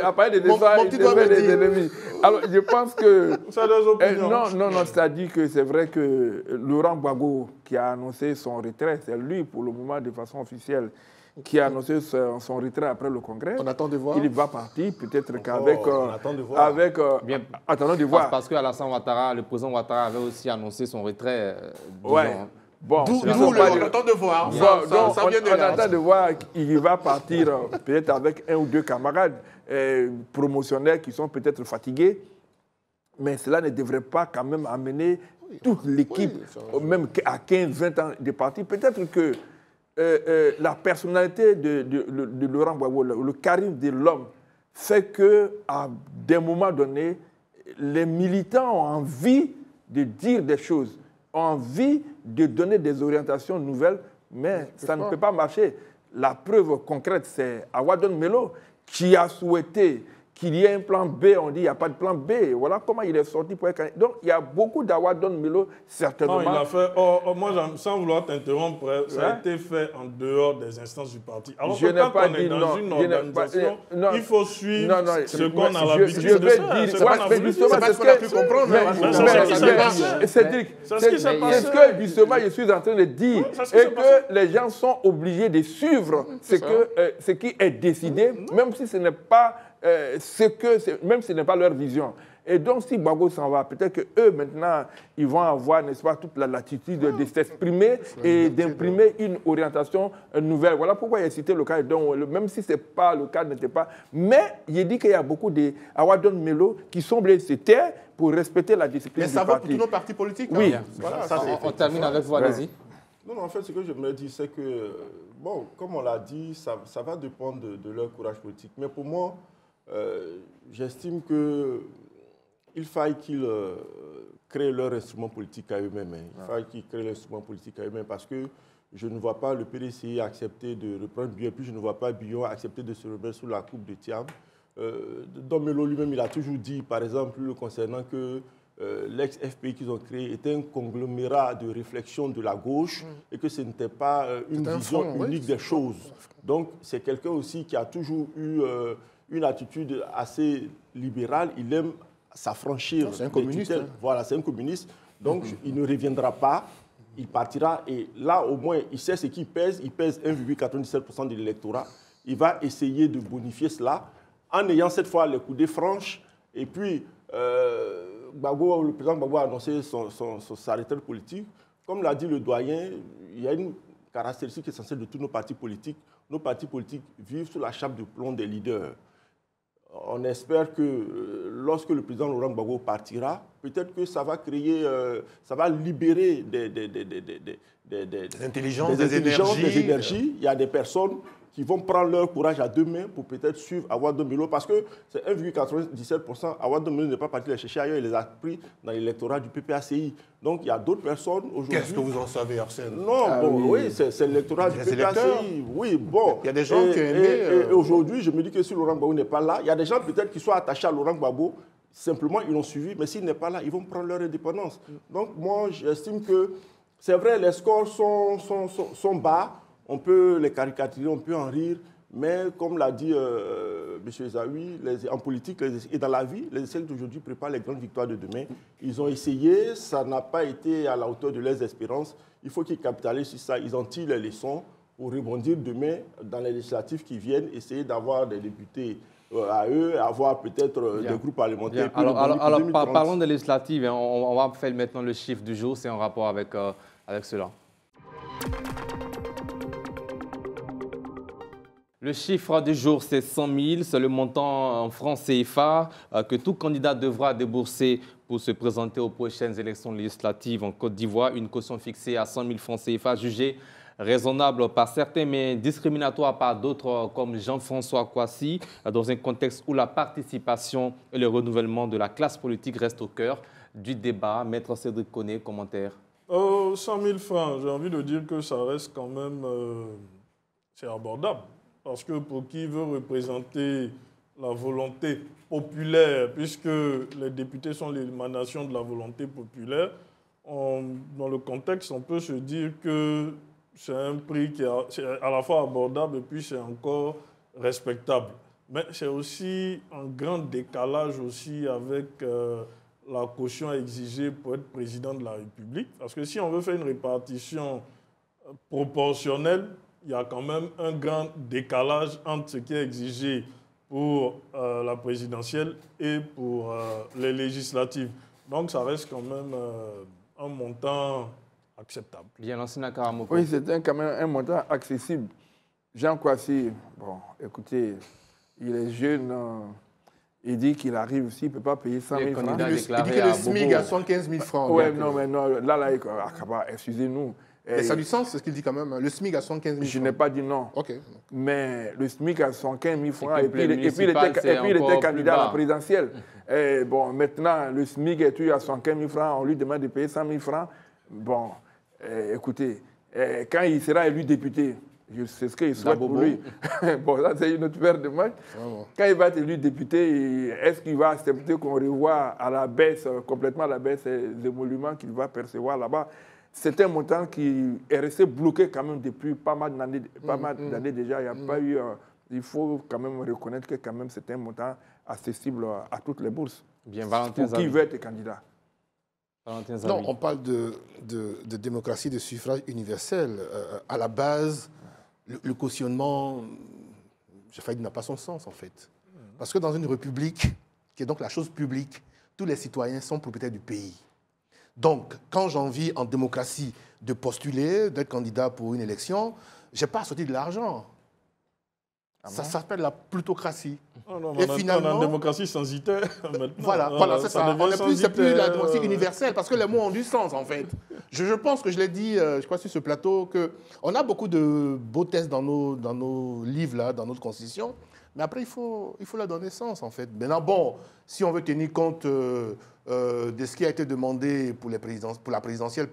À part des ennemis. Alors, je pense que... C'est des opinions. Non, c'est-à-dire que c'est vrai que Laurent Gbagbo, qui a annoncé son retrait, c'est lui, pour le moment, de façon officielle, qui a annoncé son retrait après le Congrès. On attend de voir. Il va partir, peut-être qu'avec... attendons de voir. Parce que Alassane Ouattara, le président Ouattara avait aussi annoncé son retrait. Ouais. Bon, on attend de voir. On attend de voir qu'il va partir peut-être avec un ou deux camarades promotionnaires qui sont peut-être fatigués. Mais cela ne devrait pas quand même amener toute l'équipe, même à 15-20 ans de parti. Peut-être que la personnalité de Laurent Gbagbo, le charisme de l'homme, fait qu'à des moments donnés, les militants ont envie de dire des choses. envie de donner des orientations nouvelles, mais ça ne peut pas marcher. La preuve concrète, c'est Awadon Melo qui a souhaité qu'il y ait un plan B. On dit qu'il n'y a pas de plan B. Voilà comment il est sorti pour être candidat. Donc, il y a beaucoup d'Awadon Melo, certainement. Non, il a fait... moi, sans vouloir t'interrompre, ça a été fait en dehors des instances du parti. Alors que quand on est dans une organisation, il faut suivre ce qu'on a l'habitude de faire. C'est pas ce qu'on a pu comprendre. C'est ce que, justement, je suis en train de dire. Et que les gens sont obligés de suivre ce qui est décidé, même si ce n'est pas... même si ce n'est pas leur vision. Et donc, si Gbagbo s'en va, peut-être qu'eux, maintenant, ils vont avoir, n'est-ce pas, toute la latitude de s'exprimer et d'imprimer une orientation nouvelle. Voilà pourquoi il a cité le cas, donc, même si ce n'est pas le cas, n'était pas. Mais il dit qu'il y a beaucoup d'Awadon Melo qui sont obligés de se taire pour respecter la discipline du parti. Mais ça va pour tous nos partis politiques. Oui. Voilà, on termine avec vous, allez-y. Non, en fait, ce que je me dis, c'est que, bon, comme on l'a dit, ça va dépendre de leur courage politique. Mais pour moi, j'estime qu'il faille qu'ils créent leur instrument politique à eux-mêmes. Il faille qu'ils créent leur instrument politique à eux-mêmes parce que je ne vois pas le PDCI accepter de reprendre Bion, puis je ne vois pas Bion accepter de se remettre sous la coupe de Thiam. Domelo lui-même, il a toujours dit, par exemple, concernant que l'ex-FPI qu'ils ont créé était un conglomérat de réflexion de la gauche et que ce n'était pas une vision unique des choses. Donc, c'est quelqu'un aussi qui a toujours eu une attitude assez libérale. Il aime s'affranchir. C'est un communiste. Voilà, c'est un communiste. Donc, il ne reviendra pas. Il partira. Et là, au moins, il sait ce qu'il pèse. Il pèse 1,97% de l'électorat. Il va essayer de bonifier cela en ayant cette fois les coudées franches. Et puis, le président Gbagbo a annoncé sa retraite politique. Comme l'a dit le doyen, il y a une caractéristique essentielle de tous nos partis politiques. Nos partis politiques vivent sous la chape de plomb des leaders. On espère que lorsque le président Laurent Gbagbo partira, peut-être que ça va créer, ça va libérer des intelligences, des énergies. Il y a des personnes qui vont prendre leur courage à deux mains pour peut-être suivre Awadon Melo, parce que c'est 1,97%. Awadon Melo n'est pas parti les chercher ailleurs, il les a pris dans l'électorat du PPACI. Donc il y a d'autres personnes aujourd'hui. Qu'est-ce que vous en savez, Arsène? Non, oui, c'est l'électorat du PPACI. Oui, bon. Il y a des gens qui aiment. Et aujourd'hui, je me dis que si Laurent Gbagbo n'est pas là, il y a des gens peut-être qui sont attachés à Laurent Gbagbo, simplement ils l'ont suivi, mais s'il n'est pas là, ils vont prendre leur indépendance. Donc moi, j'estime que c'est vrai, les scores sont bas. On peut les caricaturer, on peut en rire, mais comme l'a dit M. Ezaoui, en politique et dans la vie, les essais d'aujourd'hui préparent les grandes victoires de demain. Ils ont essayé, ça n'a pas été à la hauteur de leurs espérances. Il faut qu'ils capitalisent sur ça, ils en tirent les leçons pour rebondir demain dans les législatives qui viennent, essayer d'avoir des députés à eux, avoir peut-être des groupes parlementaires. Alors parlons des législatives, hein. On va faire maintenant le chiffre du jour, c'est en rapport avec cela. Le chiffre du jour, c'est 100 000. C'est le montant en francs CFA que tout candidat devra débourser pour se présenter aux prochaines élections législatives en Côte d'Ivoire. Une caution fixée à 100 000 francs CFA, jugée raisonnable par certains, mais discriminatoire par d'autres, comme Jean-François Kouassi, dans un contexte où la participation et le renouvellement de la classe politique restent au cœur du débat. Maître Cédric Koné, commentaire. 100 000 francs, j'ai envie de dire que ça reste quand même c'est abordable. Parce que pour qui veut représenter la volonté populaire, puisque les députés sont l'émanation de la volonté populaire, dans le contexte, on peut se dire que c'est un prix qui est à la fois abordable et puis c'est encore respectable. Mais c'est aussi un grand décalage aussi avec la caution exigée pour être président de la République. Parce que si on veut faire une répartition proportionnelle, il y a quand même un grand décalage entre ce qui est exigé pour la présidentielle et pour les législatives. Donc, ça reste quand même un montant acceptable. Bien, l'ancien Karamoko. Oui, c'est quand même un montant accessible. Jean Kouassi, bon, écoutez, il est jeune, il dit qu'il arrive ici, il ne peut pas payer 100 000 francs. Il dit que le SMIC a 115 000 francs. Oui, non, mais non, là, excusez-nous. Mais ça a du sens, c'est ce qu'il dit quand même. Le SMIC a 115 000 francs. Je n'ai pas dit non. OK. Mais le SMIC a 115 000 francs et puis il était candidat à la présidentielle. Et bon, maintenant, le SMIC est toujours à 115 000 francs, on lui demande de payer 100 000 francs. Bon, écoutez, quand il sera élu député, c'est ce qu'il souhaite pour lui. Bon, ça, c'est une autre paire de manches. Quand il va être élu député, est-ce qu'il va accepter qu'on revoie à la baisse, complètement à la baisse, les émoluments qu'il va percevoir là-bas? C'est un montant qui est resté bloqué quand même depuis pas mal d'années déjà. Il n'y a pas eu... il faut quand même reconnaître que quand même c'est un montant accessible à toutes les bourses. Bien, Valentin pour qui veut être candidat. Non, on parle de démocratie de suffrage universel. À la base, le cautionnement, j'ai failli dire, n'a pas son sens en fait. Parce que dans une république, qui est donc la chose publique, tous les citoyens sont propriétaires du pays. Donc, quand j'ai envie en démocratie de postuler, d'être candidat pour une élection, je n'ai pas à sortir de l'argent. Ça s'appelle la plutocratie. Oh non, et finalement, on a une démocratie censitaire maintenant. Voilà, c'est ça. C'est plus la démocratie universelle, parce que les mots ont du sens, en fait. Je pense que je l'ai dit, je crois, sur ce plateau, qu'on a beaucoup de beaux textes dans nos livres, là, dans notre constitution, mais après, il faut leur donner sens, en fait. Maintenant, bon, si on veut tenir compte de ce qui a été demandé pour la présidentielle,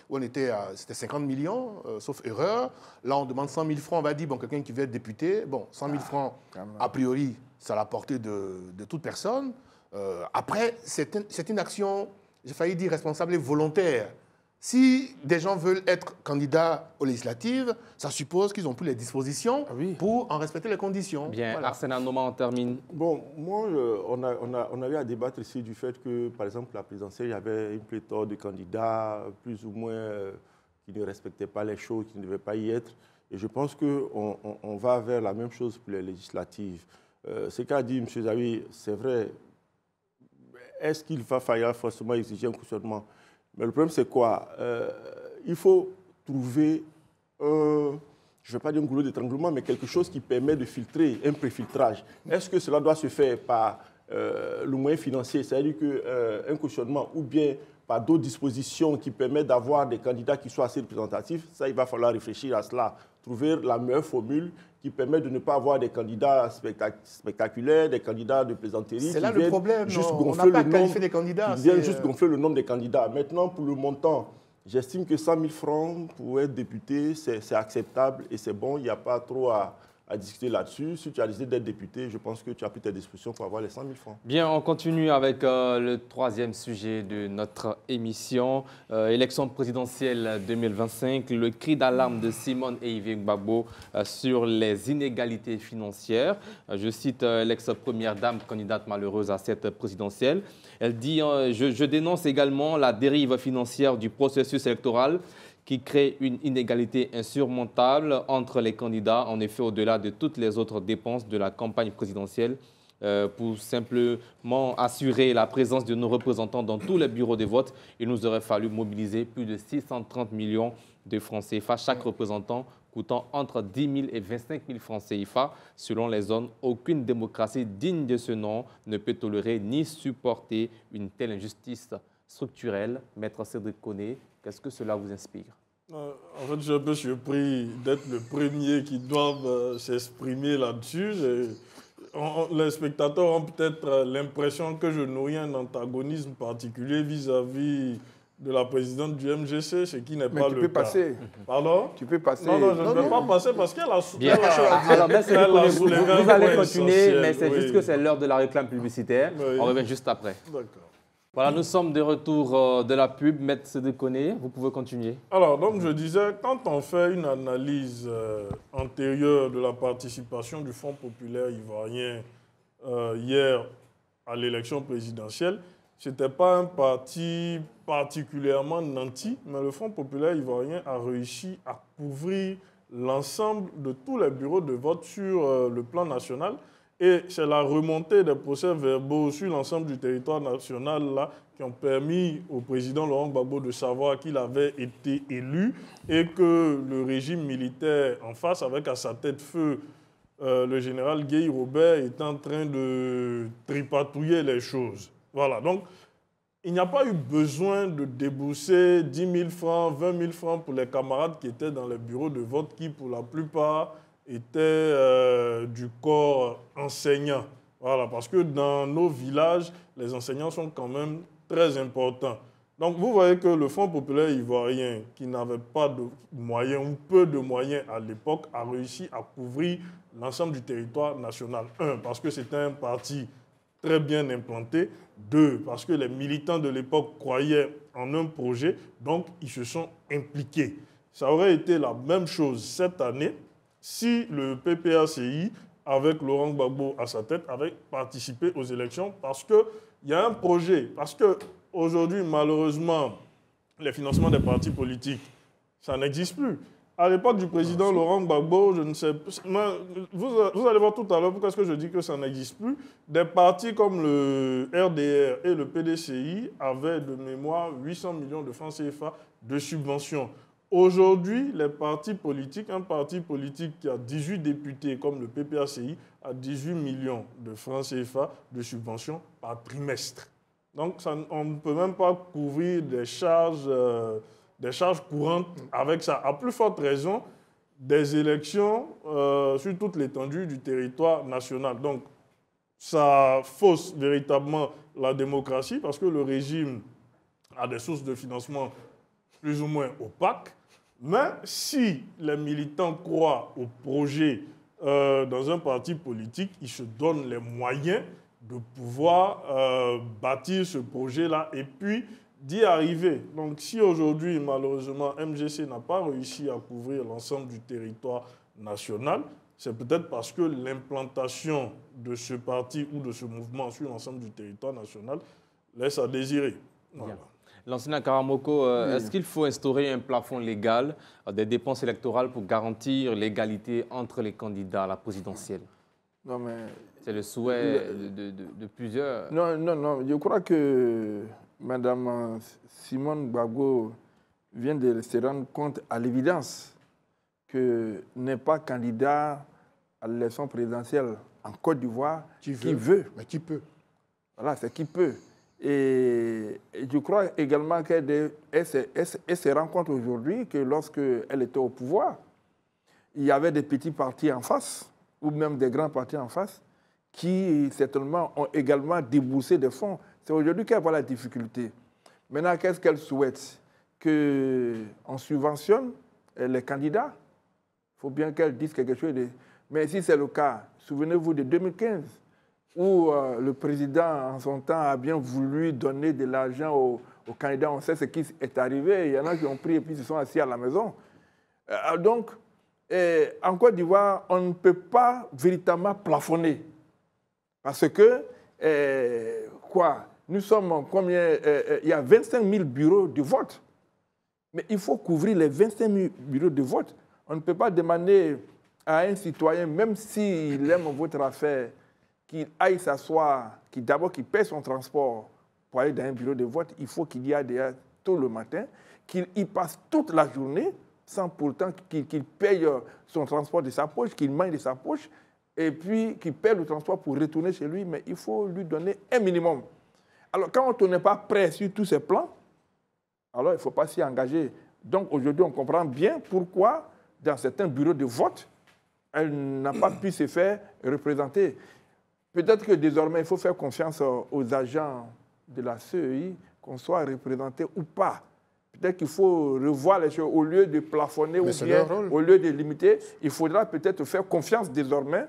où on était c'était 50 millions, sauf erreur. Là, on demande 100 000 francs. On va dire, bon, quelqu'un qui veut être député, bon, 100 000 francs, a priori, c'est à la portée de toute personne. Après, c'est une action, j'ai failli dire responsable et volontaire. Si des gens veulent être candidats aux législatives, ça suppose qu'ils ont pris les dispositions pour en respecter les conditions. Bien, voilà. Arsène Anoma, on termine. Bon, moi, on a eu à débattre ici du fait que, par exemple, la présidentielle, il y avait une pléthore de candidats, plus ou moins, qui ne respectaient pas les choses, qui ne devaient pas y être. Et je pense qu'on va vers la même chose pour les législatives. Ce qu'a dit M. Zawi, c'est vrai. Est-ce qu'il va falloir forcément exiger un cautionnement? Mais le problème, c'est quoi? Il faut trouver, je ne vais pas dire un goulot d'étranglement, mais quelque chose qui permet de filtrer, un préfiltrage. Est-ce que cela doit se faire par le moyen financier, c'est-à-dire qu'un cautionnement, ou bien par d'autres dispositions qui permettent d'avoir des candidats qui soient assez représentatifs? Ça, il va falloir réfléchir à cela, trouver la meilleure formule qui permet de ne pas avoir des candidats spectaculaires, des candidats de plaisanterie. C'est là le problème, on n'a pas qualifié des candidats. Qui viennent juste gonfler le nombre des candidats. Maintenant, pour le montant, j'estime que 100 000 francs pour être député, c'est acceptable et c'est bon. Il n'y a pas trop à discuter là-dessus. Si tu as décidé d'être député, je pense que tu as pris tes dispositions pour avoir les 100 000 francs. Bien, on continue avec le troisième sujet de notre émission. Élection présidentielle 2025, le cri d'alarme de Simone et Yves Gbagbo sur les inégalités financières. Je cite l'ex-première dame, candidate malheureuse à cette présidentielle. Elle dit « Je dénonce également la dérive financière du processus électoral qui crée une inégalité insurmontable entre les candidats, en effet, au-delà de toutes les autres dépenses de la campagne présidentielle, pour simplement assurer la présence de nos représentants dans tous les bureaux de vote. Il nous aurait fallu mobiliser plus de 630 millions de francs CFA, chaque représentant coûtant entre 10 000 et 25 000 francs CFA. Selon les zones, aucune démocratie digne de ce nom ne peut tolérer ni supporter une telle injustice structurelle. Maître Cédric Koné, qu'est-ce que cela vous inspire? En fait, je suis un peu surpris d'être le premier qui doit s'exprimer là-dessus. Les spectateurs ont peut-être l'impression que je nourris un antagonisme particulier vis-à-vis de la présidente du MGC, ce qui n'est pas le cas. Tu peux passer. Pardon? Tu peux passer. Non, je ne peux pas passer parce qu'elle a soulevé. Alors, vous allez continuer, mais c'est juste que c'est l'heure de la réclame publicitaire. On revient juste après. D'accord. Voilà, nous sommes de retour de la pub. Maître Cédric Koné, vous pouvez continuer. Alors, donc je disais, quand on fait une analyse antérieure de la participation du Front populaire ivoirien hier à l'élection présidentielle, ce n'était pas un parti particulièrement nanti, mais le Front populaire ivoirien a réussi à couvrir l'ensemble de tous les bureaux de vote sur le plan national. Et c'est la remontée des procès-verbaux sur l'ensemble du territoire national là, qui ont permis au président Laurent Gbagbo de savoir qu'il avait été élu et que le régime militaire en face, avec à sa tête feu le général Guy Robert, est en train de tripatouiller les choses. Voilà, donc il n'y a pas eu besoin de débourser 10 000 francs, 20 000 francs pour les camarades qui étaient dans les bureaux de vote qui, pour la plupart, étaient du corps enseignant. Voilà, parce que dans nos villages, les enseignants sont quand même très importants. Donc vous voyez que le Front populaire ivoirien, qui n'avait pas de moyens ou peu de moyens à l'époque, a réussi à couvrir l'ensemble du territoire national. 1, parce que c'était un parti très bien implanté. 2, parce que les militants de l'époque croyaient en un projet, donc ils se sont impliqués. Ça aurait été la même chose cette année si le PPACI, avec Laurent Gbagbo à sa tête, avait participé aux élections, parce qu'il y a un projet, parce qu'aujourd'hui, malheureusement, les financements des partis politiques, ça n'existe plus. À l'époque du président Laurent Gbagbo, je ne sais pas, vous allez voir tout à l'heure pourquoi est-ce que je dis que ça n'existe plus. Des partis comme le RDR et le PDCI avaient de mémoire 800 millions de francs CFA de subventions. Aujourd'hui, les partis politiques, un parti politique qui a 18 députés comme le PPACI, a 18 millions de francs CFA de subventions par trimestre. Donc, on ne peut même pas couvrir des charges courantes avec ça. À plus forte raison, des élections sur toute l'étendue du territoire national. Donc, ça fausse véritablement la démocratie parce que le régime a des sources de financement plus ou moins opaques. Mais si les militants croient au projet dans un parti politique, ils se donnent les moyens de pouvoir bâtir ce projet-là et puis d'y arriver. Donc si aujourd'hui, malheureusement, MGC n'a pas réussi à couvrir l'ensemble du territoire national, c'est peut-être parce que l'implantation de ce parti ou de ce mouvement sur l'ensemble du territoire national laisse à désirer. Voilà. Lansana Karamoko, est-ce qu'il faut instaurer un plafond légal des dépenses électorales pour garantir l'égalité entre les candidats à la présidentielle? Non, mais... C'est le souhait de plusieurs. Non. Je crois que Mme Simone Gbagbo vient de se rendre compte à l'évidence que n'est pas candidat à l'élection présidentielle en Côte d'Ivoire qui veut. Mais qui peut. Voilà, c'est qui peut. Et je crois également qu'elle se rend compte aujourd'hui que lorsqu'elle était au pouvoir, il y avait des petits partis en face, ou même des grands partis en face, qui certainement ont également déboursé des fonds. C'est aujourd'hui qu'elle voit la difficulté. Maintenant, qu'est-ce qu'elle souhaite? Qu'on subventionne les candidats? Il faut bien qu'elle dise quelque chose. Mais si c'est le cas, souvenez-vous de 2015, où le président, en son temps, a bien voulu donner de l'argent aux candidats. On sait ce qui est arrivé. Il y en a qui ont pris et puis se sont assis à la maison. Donc, en Côte d'Ivoire, on ne peut pas véritablement plafonner. Parce que, nous sommes combien? Il y a 25 000 bureaux de vote. Mais il faut couvrir les 25 000 bureaux de vote. On ne peut pas demander à un citoyen, même s'il aime votre affaire, qu'il aille s'asseoir, d'abord qu'il paie son transport pour aller dans un bureau de vote. Il faut qu'il y aille derrière tôt le matin, qu'il y passe toute la journée, sans pourtant qu'il paye son transport de sa poche, qu'il mange de sa poche, et puis qu'il paie le transport pour retourner chez lui, mais il faut lui donner un minimum. Alors, quand on n'est pas prêt sur tous ces plans, alors il ne faut pas s'y engager. Donc, aujourd'hui, on comprend bien pourquoi, dans certains bureaux de vote, elle n'a pas pu se faire représenter. Peut-être que désormais, il faut faire confiance aux agents de la CEI, qu'on soit représenté ou pas. Peut-être qu'il faut revoir les choses. Au lieu de plafonner ou bien au lieu de limiter, il faudra peut-être faire confiance désormais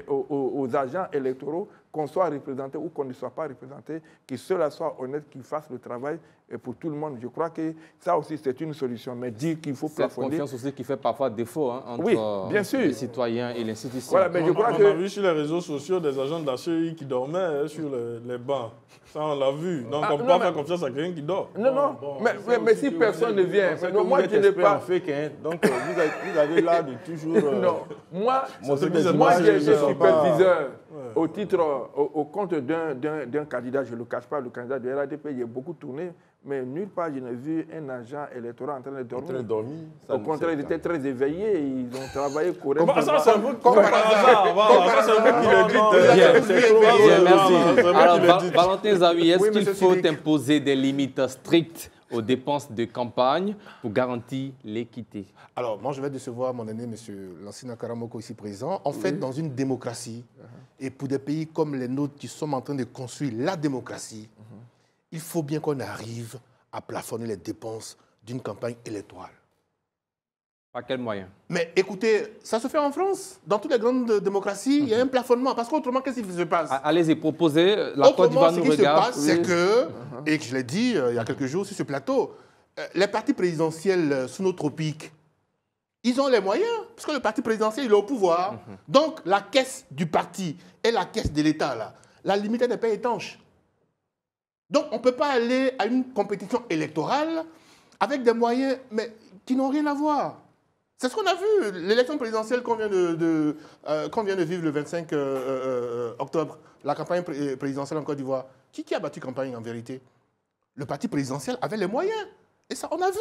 aux agents électoraux, qu'on soit représenté ou qu'on ne soit pas représenté, que ceux-là soient honnêtes, qu'ils fassent le travail pour tout le monde. Je crois que ça aussi, c'est une solution. Mais dire qu'il faut plafonner... Cette confiance aussi qui fait parfois défaut entre bien sûr, les citoyens et l'institution. Voilà, mais je crois on a vu sur les réseaux sociaux des agents de la CEI qui dormaient sur les bancs. Ça, on l'a vu. Donc, on ne peut pas faire confiance à quelqu'un qui dort. Non. Mais si personne ne vient... Moi, je n'ai pas... Donc, vous avez l'air de toujours... Non. Moi, je suis superviseur au titre, au compte d'un candidat. Je ne le cache pas, le candidat de RADP, il a beaucoup tourné. Mais nulle part, je n'ai vu un agent électoral en train de dormir. Au contraire, ils étaient très éveillés, ils ont travaillé correctement. Comment ça, c'est vous qui le dites? Bien, merci. Alors, Valentin Zawi, est-ce qu'il faut imposer des limites strictes aux dépenses de campagne pour garantir l'équité? Alors, moi, je vais décevoir mon aîné, M. Lansana Karamoko, ici présent. En fait, dans une démocratie, et pour des pays comme les nôtres qui sont en train de construire la démocratie, il faut bien qu'on arrive à plafonner les dépenses d'une campagne électorale. Par quel moyen? Mais écoutez, ça se fait en France. Dans toutes les grandes démocraties, il y a un plafonnement. Parce qu'autrement, qu'est-ce qui se passe? Allez-y, proposez. La Côte d'Ivoire nous regarde. Ce qui se passe, c'est que, et que je l'ai dit il y a quelques jours sur ce plateau, les partis présidentiels sous nos tropiques, ils ont les moyens, parce que le parti présidentiel, il est au pouvoir. Donc, la caisse du parti et la caisse de l'État, là, la limite n'est pas étanche. Donc, on ne peut pas aller à une compétition électorale avec des moyens mais, qui n'ont rien à voir. C'est ce qu'on a vu. L'élection présidentielle qu'on vient de vivre le 25 octobre, la campagne présidentielle en Côte d'Ivoire. Qui a battu campagne en vérité? Le parti présidentiel avait les moyens. Et ça, on a vu.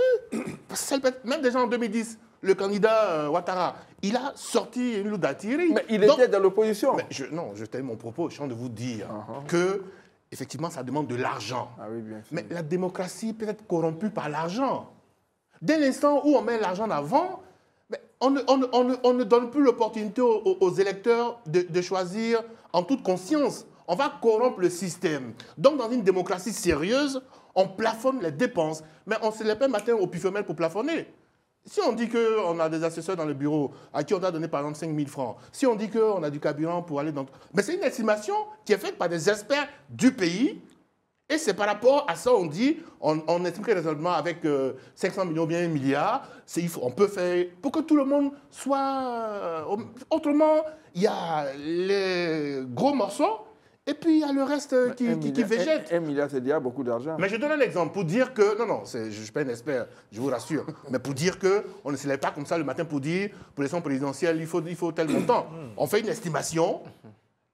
Même déjà en 2010, le candidat Ouattara, il a sorti une lourde artillerie. Mais il était dans l'opposition. Non, je termine mon propos. Je suis en train de vous dire que, effectivement, ça demande de l'argent. Ah oui, bien sûr. Mais la démocratie peut être corrompue par l'argent. Dès l'instant où on met l'argent en avant, on ne donne plus l'opportunité aux électeurs de choisir en toute conscience. On va corrompre le système. Donc, dans une démocratie sérieuse, on plafonne les dépenses. Mais on ne se lève pas matin au pifomètre pour plafonner. Si on dit qu'on a des assesseurs dans le bureau à qui on doit donner par exemple 5 000 francs, si on dit qu'on a du carburant pour aller dans... Mais c'est une estimation qui est faite par des experts du pays. Et c'est par rapport à ça, on dit, on estime que raisonnablement avec 500 millions, bien 1 milliard, on peut faire pour que tout le monde soit... autrement, il y a les gros morceaux et puis il y a le reste qui végète. 1 milliard, c'est déjà beaucoup d'argent. Mais je donne un exemple pour dire que... Non, je ne suis pas un expert, je vous rassure. Mais pour dire qu'on ne se lève pas comme ça le matin pour dire, pour l'élection présidentielle, il faut tel montant. On fait une estimation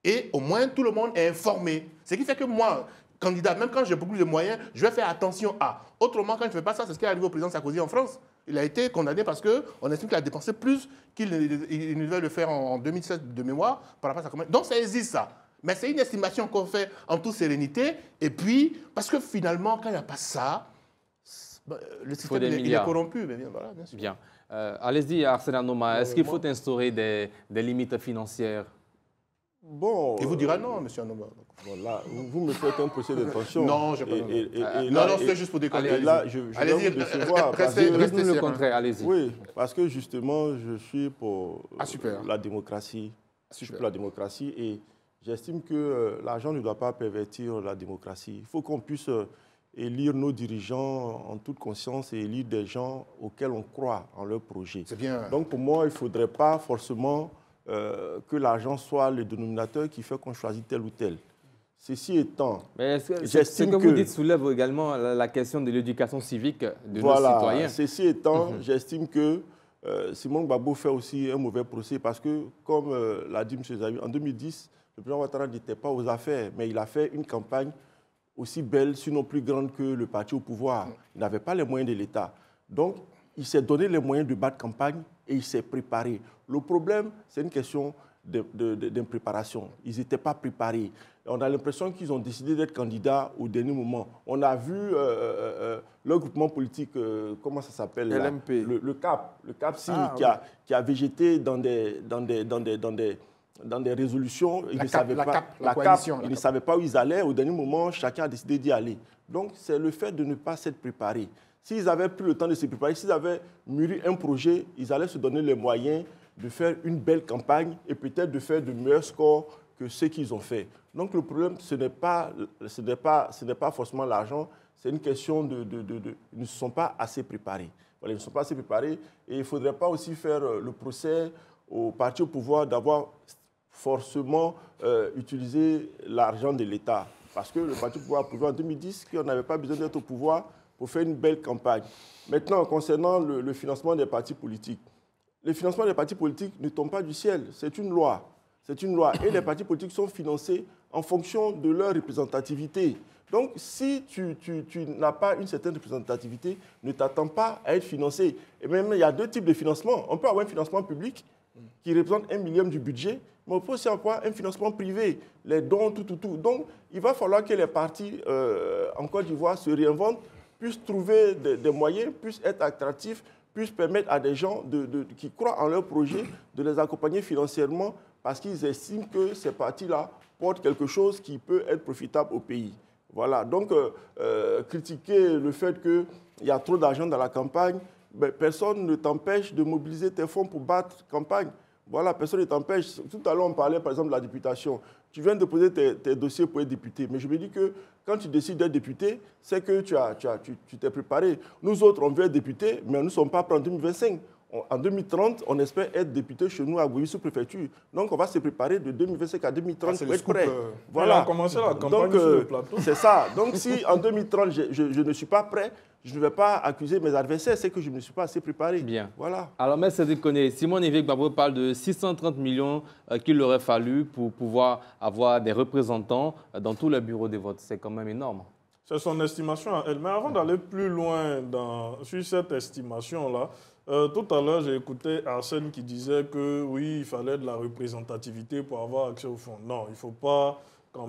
et au moins tout le monde est informé. Ce qui fait que moi... candidat, même quand j'ai beaucoup de moyens, je vais faire attention à. Autrement, quand je ne fais pas ça, c'est ce qui est arrivé au président Sarkozy en France. Il a été condamné parce qu'on estime qu'il a dépensé plus qu'il ne devait le faire en 2016 de mémoire par rapport à sa campagne. Donc ça existe ça. Mais c'est une estimation qu'on fait en toute sérénité. Et puis, parce que finalement, quand il n'y a pas ça, le système il est corrompu. Mais bien, voilà, bien sûr. Bien. Allez-y, Arsène Anoma, est-ce qu'il faut instaurer des limites financières? Bon, il vous dira non, M. Anoma. Voilà, vous me faites un procès d'intention. Non, je n'ai pas. Non, c'est juste pour déconner. Et là, je vais vous décevoir. Restez le contraire, allez-y. Oui, parce que justement, je suis pour la démocratie. Je suis pour la démocratie et j'estime que l'argent ne doit pas pervertir la démocratie. Il faut qu'on puisse élire nos dirigeants en toute conscience et élire des gens auxquels on croit en leur projet. C'est bien. Donc pour moi, il ne faudrait pas forcément que l'argent soit le dénominateur qui fait qu'on choisit tel ou tel. Ceci étant, j'estime que vous dites soulève également la question de l'éducation civique de nos citoyens. Ceci étant, j'estime que Simon Gbagbo fait aussi un mauvais procès parce que, comme l'a dit M. Zawi, en 2010, le président Ouattara n'était pas aux affaires, mais il a fait une campagne aussi belle, sinon plus grande que le parti au pouvoir. Il n'avait pas les moyens de l'État. Donc, il s'est donné les moyens de battre campagne et il s'est préparé. Le problème, c'est une question d'impréparation. Ils n'étaient pas préparés. On a l'impression qu'ils ont décidé d'être candidats au dernier moment. On a vu le groupement politique, comment ça s'appelle? LMP. Le CAP qui a végété dans des résolutions. Ils ne savaient pas où ils allaient. Au dernier moment, chacun a décidé d'y aller. Donc, c'est le fait de ne pas s'être préparé. S'ils avaient pris le temps de se préparer, s'ils avaient mûri un projet, ils allaient se donner les moyens de faire une belle campagne et peut-être de faire de meilleurs scores que ceux qu'ils ont fait. Donc le problème, ce n'est pas forcément l'argent, c'est une question ils ne se sont pas assez préparés. Voilà, ils ne sont pas assez préparés et il ne faudrait pas aussi faire le procès au parti au pouvoir d'avoir forcément utilisé l'argent de l'État. Parce que le parti au pouvoir a prouvé en 2010 qu'on n'avait pas besoin d'être au pouvoir pour faire une belle campagne. Maintenant, concernant le financement des partis politiques, le financement des partis politiques ne tombe pas du ciel, c'est une loi. C'est une loi. Et les partis politiques sont financés en fonction de leur représentativité. Donc, si tu n'as pas une certaine représentativité, ne t'attends pas à être financé. Et même, il y a deux types de financement. On peut avoir un financement public qui représente 1/1000 du budget, mais on peut aussi avoir un financement privé, les dons, tout. Donc, il va falloir que les partis en Côte d'Ivoire se réinventent, puissent trouver des moyens, puissent être attractifs, puissent permettre à des gens qui croient en leur projet de les accompagner financièrement parce qu'ils estiment que ces partis-là portent quelque chose qui peut être profitable au pays. Voilà, donc critiquer le fait qu'il y a trop d'argent dans la campagne, ben, personne ne t'empêche de mobiliser tes fonds pour battre campagne. Voilà, personne ne t'empêche. Tout à l'heure, on parlait par exemple de la députation. Tu viens de poser tes dossiers pour être député. Mais je me dis que quand tu décides d'être député, c'est que tu t'es préparé. Nous autres, on veut être député, mais nous ne sommes pas prêts en 2025. En 2030, on espère être député chez nous à Gouy sous-préfecture. Donc, on va se préparer de 2025 à 2030 pour être prêt. Voilà. On a commencé la campagne sur le plateau. C'est ça. Donc, si en 2030, je ne suis pas prêt, je ne vais pas accuser mes adversaires, c'est que je ne me suis pas assez préparé. Bien. Voilà. Alors, M. Sédikone, Simon Évêque Gbagbo parle de 630 millions qu'il aurait fallu pour pouvoir avoir des représentants dans tous les bureaux de vote. C'est quand même énorme. C'est son estimation à elle. Mais avant d'aller plus loin sur cette estimation-là, tout à l'heure, j'ai écouté Arsène qui disait que oui, il fallait de la représentativité pour avoir accès au fonds. Non, il ne faut pas...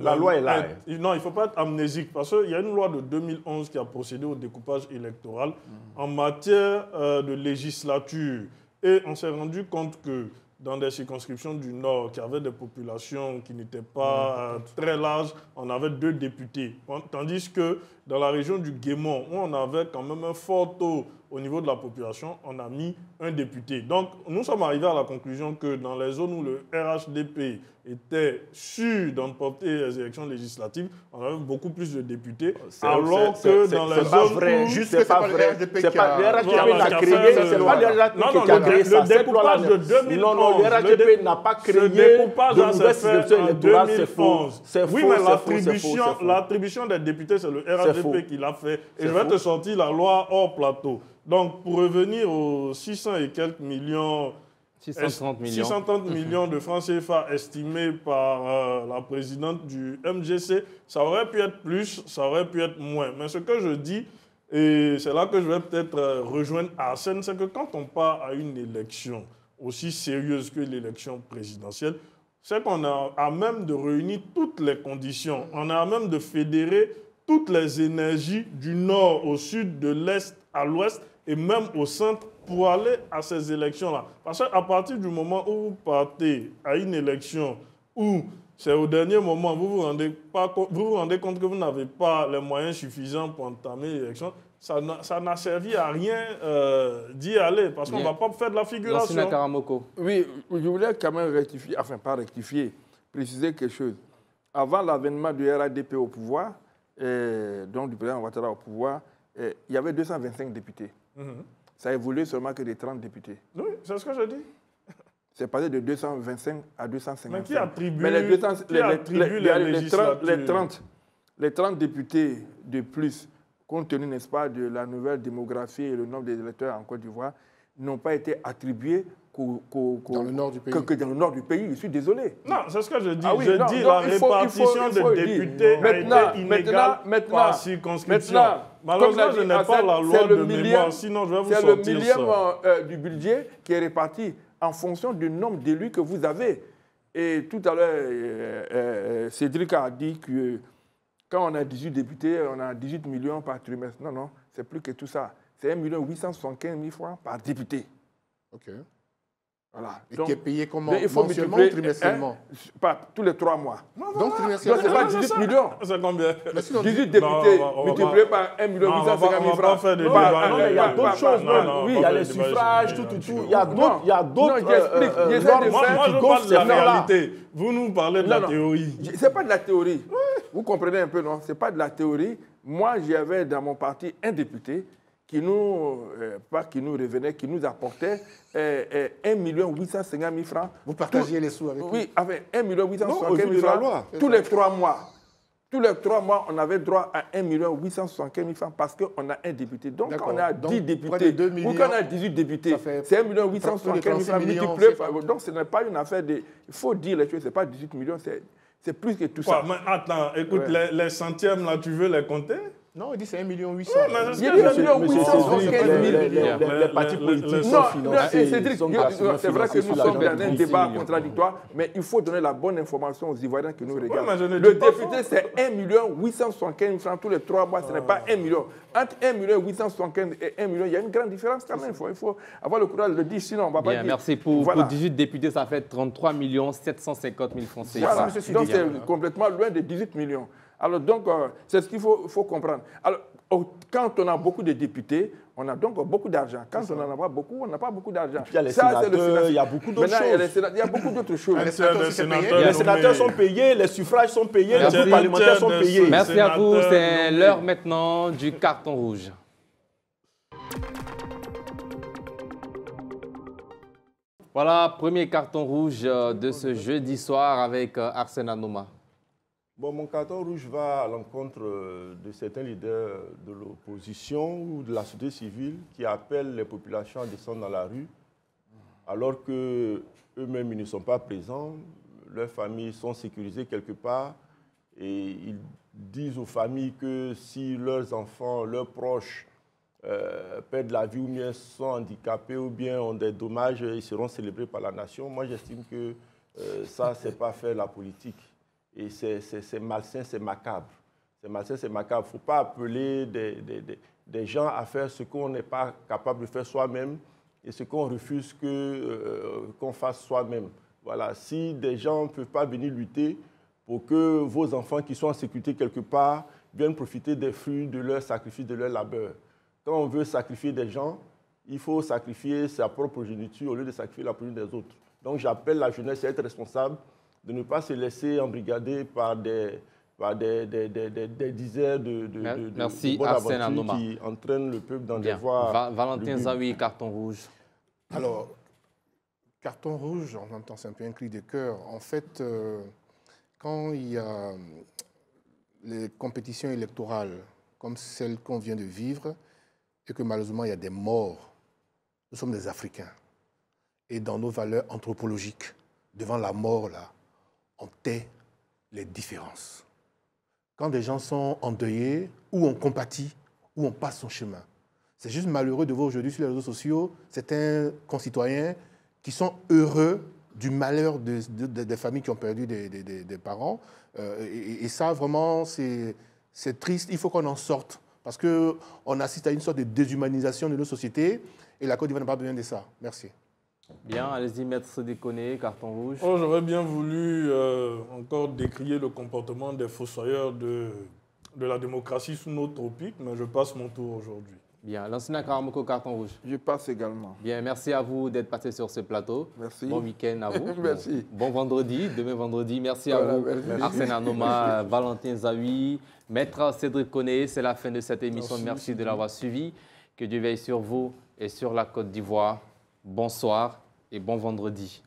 La loi est là. Non, il ne faut pas être amnésique parce qu'il y a une loi de 2011 qui a procédé au découpage électoral en matière de législature. Et on s'est rendu compte que dans des circonscriptions du Nord qui avaient des populations qui n'étaient pas très larges, on avait 2 députés. Tandis que dans la région du Guémont, où on avait quand même un fort taux au niveau de la population, on a mis 1 député. Donc, nous sommes arrivés à la conclusion que dans les zones où le RHDP était sûr d'emporter les élections législatives, on avait beaucoup plus de députés, alors que dans les zones où... C'est pas vrai. C'est pas le RHDP l'a créé, c'est pas le RHDP qui a créé ça. Le découpage de 2011... Non, le RHDP n'a pas créé de nouvelles circonscriptions électorales, c'est faux. Oui, mais l'attribution des députés, c'est le RHDP qui l'a fait. Et je vais te sortir la loi hors plateau. Donc, pour revenir aux 600 et quelques millions... 630 millions de francs CFA estimés par la présidente du MGC, ça aurait pu être plus, ça aurait pu être moins. Mais ce que je dis, et c'est là que je vais peut-être rejoindre Arsène, c'est que quand on part à une élection aussi sérieuse que l'élection présidentielle, c'est qu'on a à même de réunir toutes les conditions, on a à même de fédérer toutes les énergies du nord au sud, de l'est à l'ouest et même au centre pour aller à ces élections-là. Parce qu'à partir du moment où vous partez à une élection où c'est au dernier moment, vous vous rendez compte que vous n'avez pas les moyens suffisants pour entamer l'élection, ça n'a servi à rien d'y aller, parce qu'on ne va pas faire de la figuration. Oui, je voulais quand même rectifier, enfin pas rectifier, préciser quelque chose. Avant l'avènement du RADP au pouvoir, donc du président Ouattara au pouvoir, il y avait 225 députés. Ça a évolué seulement que de 30 députés. Oui, c'est ce que je dis. C'est passé de 225 à 250. Mais qui attribue, les 30 députés de plus, compte tenu, n'est-ce pas, de la nouvelle démographie et le nombre des électeurs en Côte d'Ivoire, n'ont pas été attribués dans le nord du pays. Que dans le nord du pays. Je suis désolé. Non, c'est ce que je dis. Je dis la répartition des députés a été inégale par circonscription. Malheureusement, je n'ai pas la loi de mémoire, sinon je vais vous sortir ça. C'est le millième du budget qui est réparti en fonction du nombre d'élus que vous avez. Et tout à l'heure, Cédric a dit que quand on a 18 députés, on a 18 millions par trimestre. Non, non, c'est plus que tout ça. C'est 1 875 000 francs par député. OK. Voilà. Et qui est payé comment? Il faut mensuellement ou trimestriellement? Pas tous les 3 mois. Donc trimestriellement, c'est pas 18 millions. C'est combien? 18 députés multipliés par 1 850 000 francs. Non, mais il y a d'autres choses. Oui, il y a les suffrages, tout. Il y a d'autres Moi, je parle de la réalité. Vous nous parlez de la théorie. Ce n'est pas de la théorie. Vous comprenez un peu, non? Ce n'est pas de la théorie. Moi, j'avais dans mon parti un député qui nous apportait 1 850 000 francs. Vous partagiez les sous avec lui? Oui, avec 1 875 000 francs tous les 3 mois. Tous les 3 mois, on avait droit à 1 875 000 francs parce qu'on a un député. Donc, quand on a 10 députés ou quand on a 18 députés, c'est 1 875 000 francs multiplié par... Donc, ce n'est pas une affaire de... Il faut dire les choses, ce n'est pas 18 millions, c'est plus que tout ça. Mais attends, écoute, les centièmes, là, tu veux les compter? Non, il dit c'est 1 800 000. Oui, mais c'est 1 875 000. Les partis politiques sont financés. C'est vrai que nous sommes dans un débat contradictoire, mais il faut donner la bonne information aux Ivoiriens qui nous regardent. Le député, c'est 1 875 000 francs tous les 3 mois, ce n'est pas 1 million. Entre 1 875 000 et 1 million, il y a une grande différence quand même. Il faut avoir le courage de le dire, sinon on ne va pas dire. Merci. Pour 18 députés, ça fait 33 750 000 francs CFA. Voilà. Donc c'est complètement loin de 18 millions. Alors donc, c'est ce qu'il faut comprendre. Alors, quand on a beaucoup de députés, on a donc beaucoup d'argent. Quand on n'en a pas beaucoup, on n'a pas beaucoup d'argent. Il y a les sénateurs, il y a beaucoup d'autres choses. Il y a beaucoup d'autres choses. Les sénateurs sont payés, les suffrages sont payés, les groupes parlementaires sont payés. Merci à vous. C'est l'heure maintenant du carton rouge. Voilà, premier carton rouge de ce jeudi soir avec Arsène Anoma. Bon, mon carton rouge va à l'encontre de certains leaders de l'opposition ou de la société civile qui appellent les populations à descendre dans la rue alors qu'eux-mêmes ne sont pas présents, leurs familles sont sécurisées quelque part et ils disent aux familles que si leurs enfants, leurs proches perdent la vie ou bien sont handicapés ou bien ont des dommages, ils seront célébrés par la nation. Moi, j'estime que ça, ce n'est pas faire la politique. Et c'est malsain, c'est macabre. C'est malsain, c'est macabre. Il ne faut pas appeler des gens à faire ce qu'on n'est pas capable de faire soi-même et ce qu'on refuse qu'on fasse soi-même. Voilà. Si des gens ne peuvent pas venir lutter pour que vos enfants qui sont en sécurité quelque part viennent profiter des fruits de leur sacrifice, de leur labeur. Quand on veut sacrifier des gens, il faut sacrifier sa propre progéniture au lieu de sacrifier la progéniture des autres. Donc j'appelle la jeunesse à être responsable, de ne pas se laisser embrigader par des dizaines de bonnes aventures qui entraînent le peuple dans des voies... Valentin Zawi, carton rouge. Alors, carton rouge, en même temps, c'est un peu un cri de cœur. En fait, quand il y a les compétitions électorales comme celle qu'on vient de vivre, et que malheureusement, il y a des morts, nous sommes des Africains. Et dans nos valeurs anthropologiques, devant la mort, là, on tait les différences. Quand des gens sont endeuillés, ou on compatit, ou on passe son chemin. C'est juste malheureux de voir aujourd'hui sur les réseaux sociaux certains concitoyens qui sont heureux du malheur des familles qui ont perdu des parents. Et ça, vraiment, c'est triste. Il faut qu'on en sorte. Parce qu'on assiste à une sorte de déshumanisation de nos sociétés. Et la Côte d'Ivoire n'a pas besoin de ça. Merci. Bien, allez-y, Maître Déconné, carton rouge. Oh, j'aurais bien voulu encore décrier le comportement des fossoyeurs de la démocratie sous nos tropiques, mais je passe mon tour aujourd'hui. Bien, Lansina Karamoko, carton rouge. Je passe également. Bien, merci à vous d'être passé sur ce plateau. Merci. Bon week-end à vous. Merci. Bon vendredi, demain vendredi. Merci à vous, Arsène Anoma, Valentin Zawi, Maître Cédric Koné. C'est la fin de cette émission. Merci de l'avoir suivi. Que Dieu veille sur vous et sur la Côte d'Ivoire. Bonsoir et bon vendredi.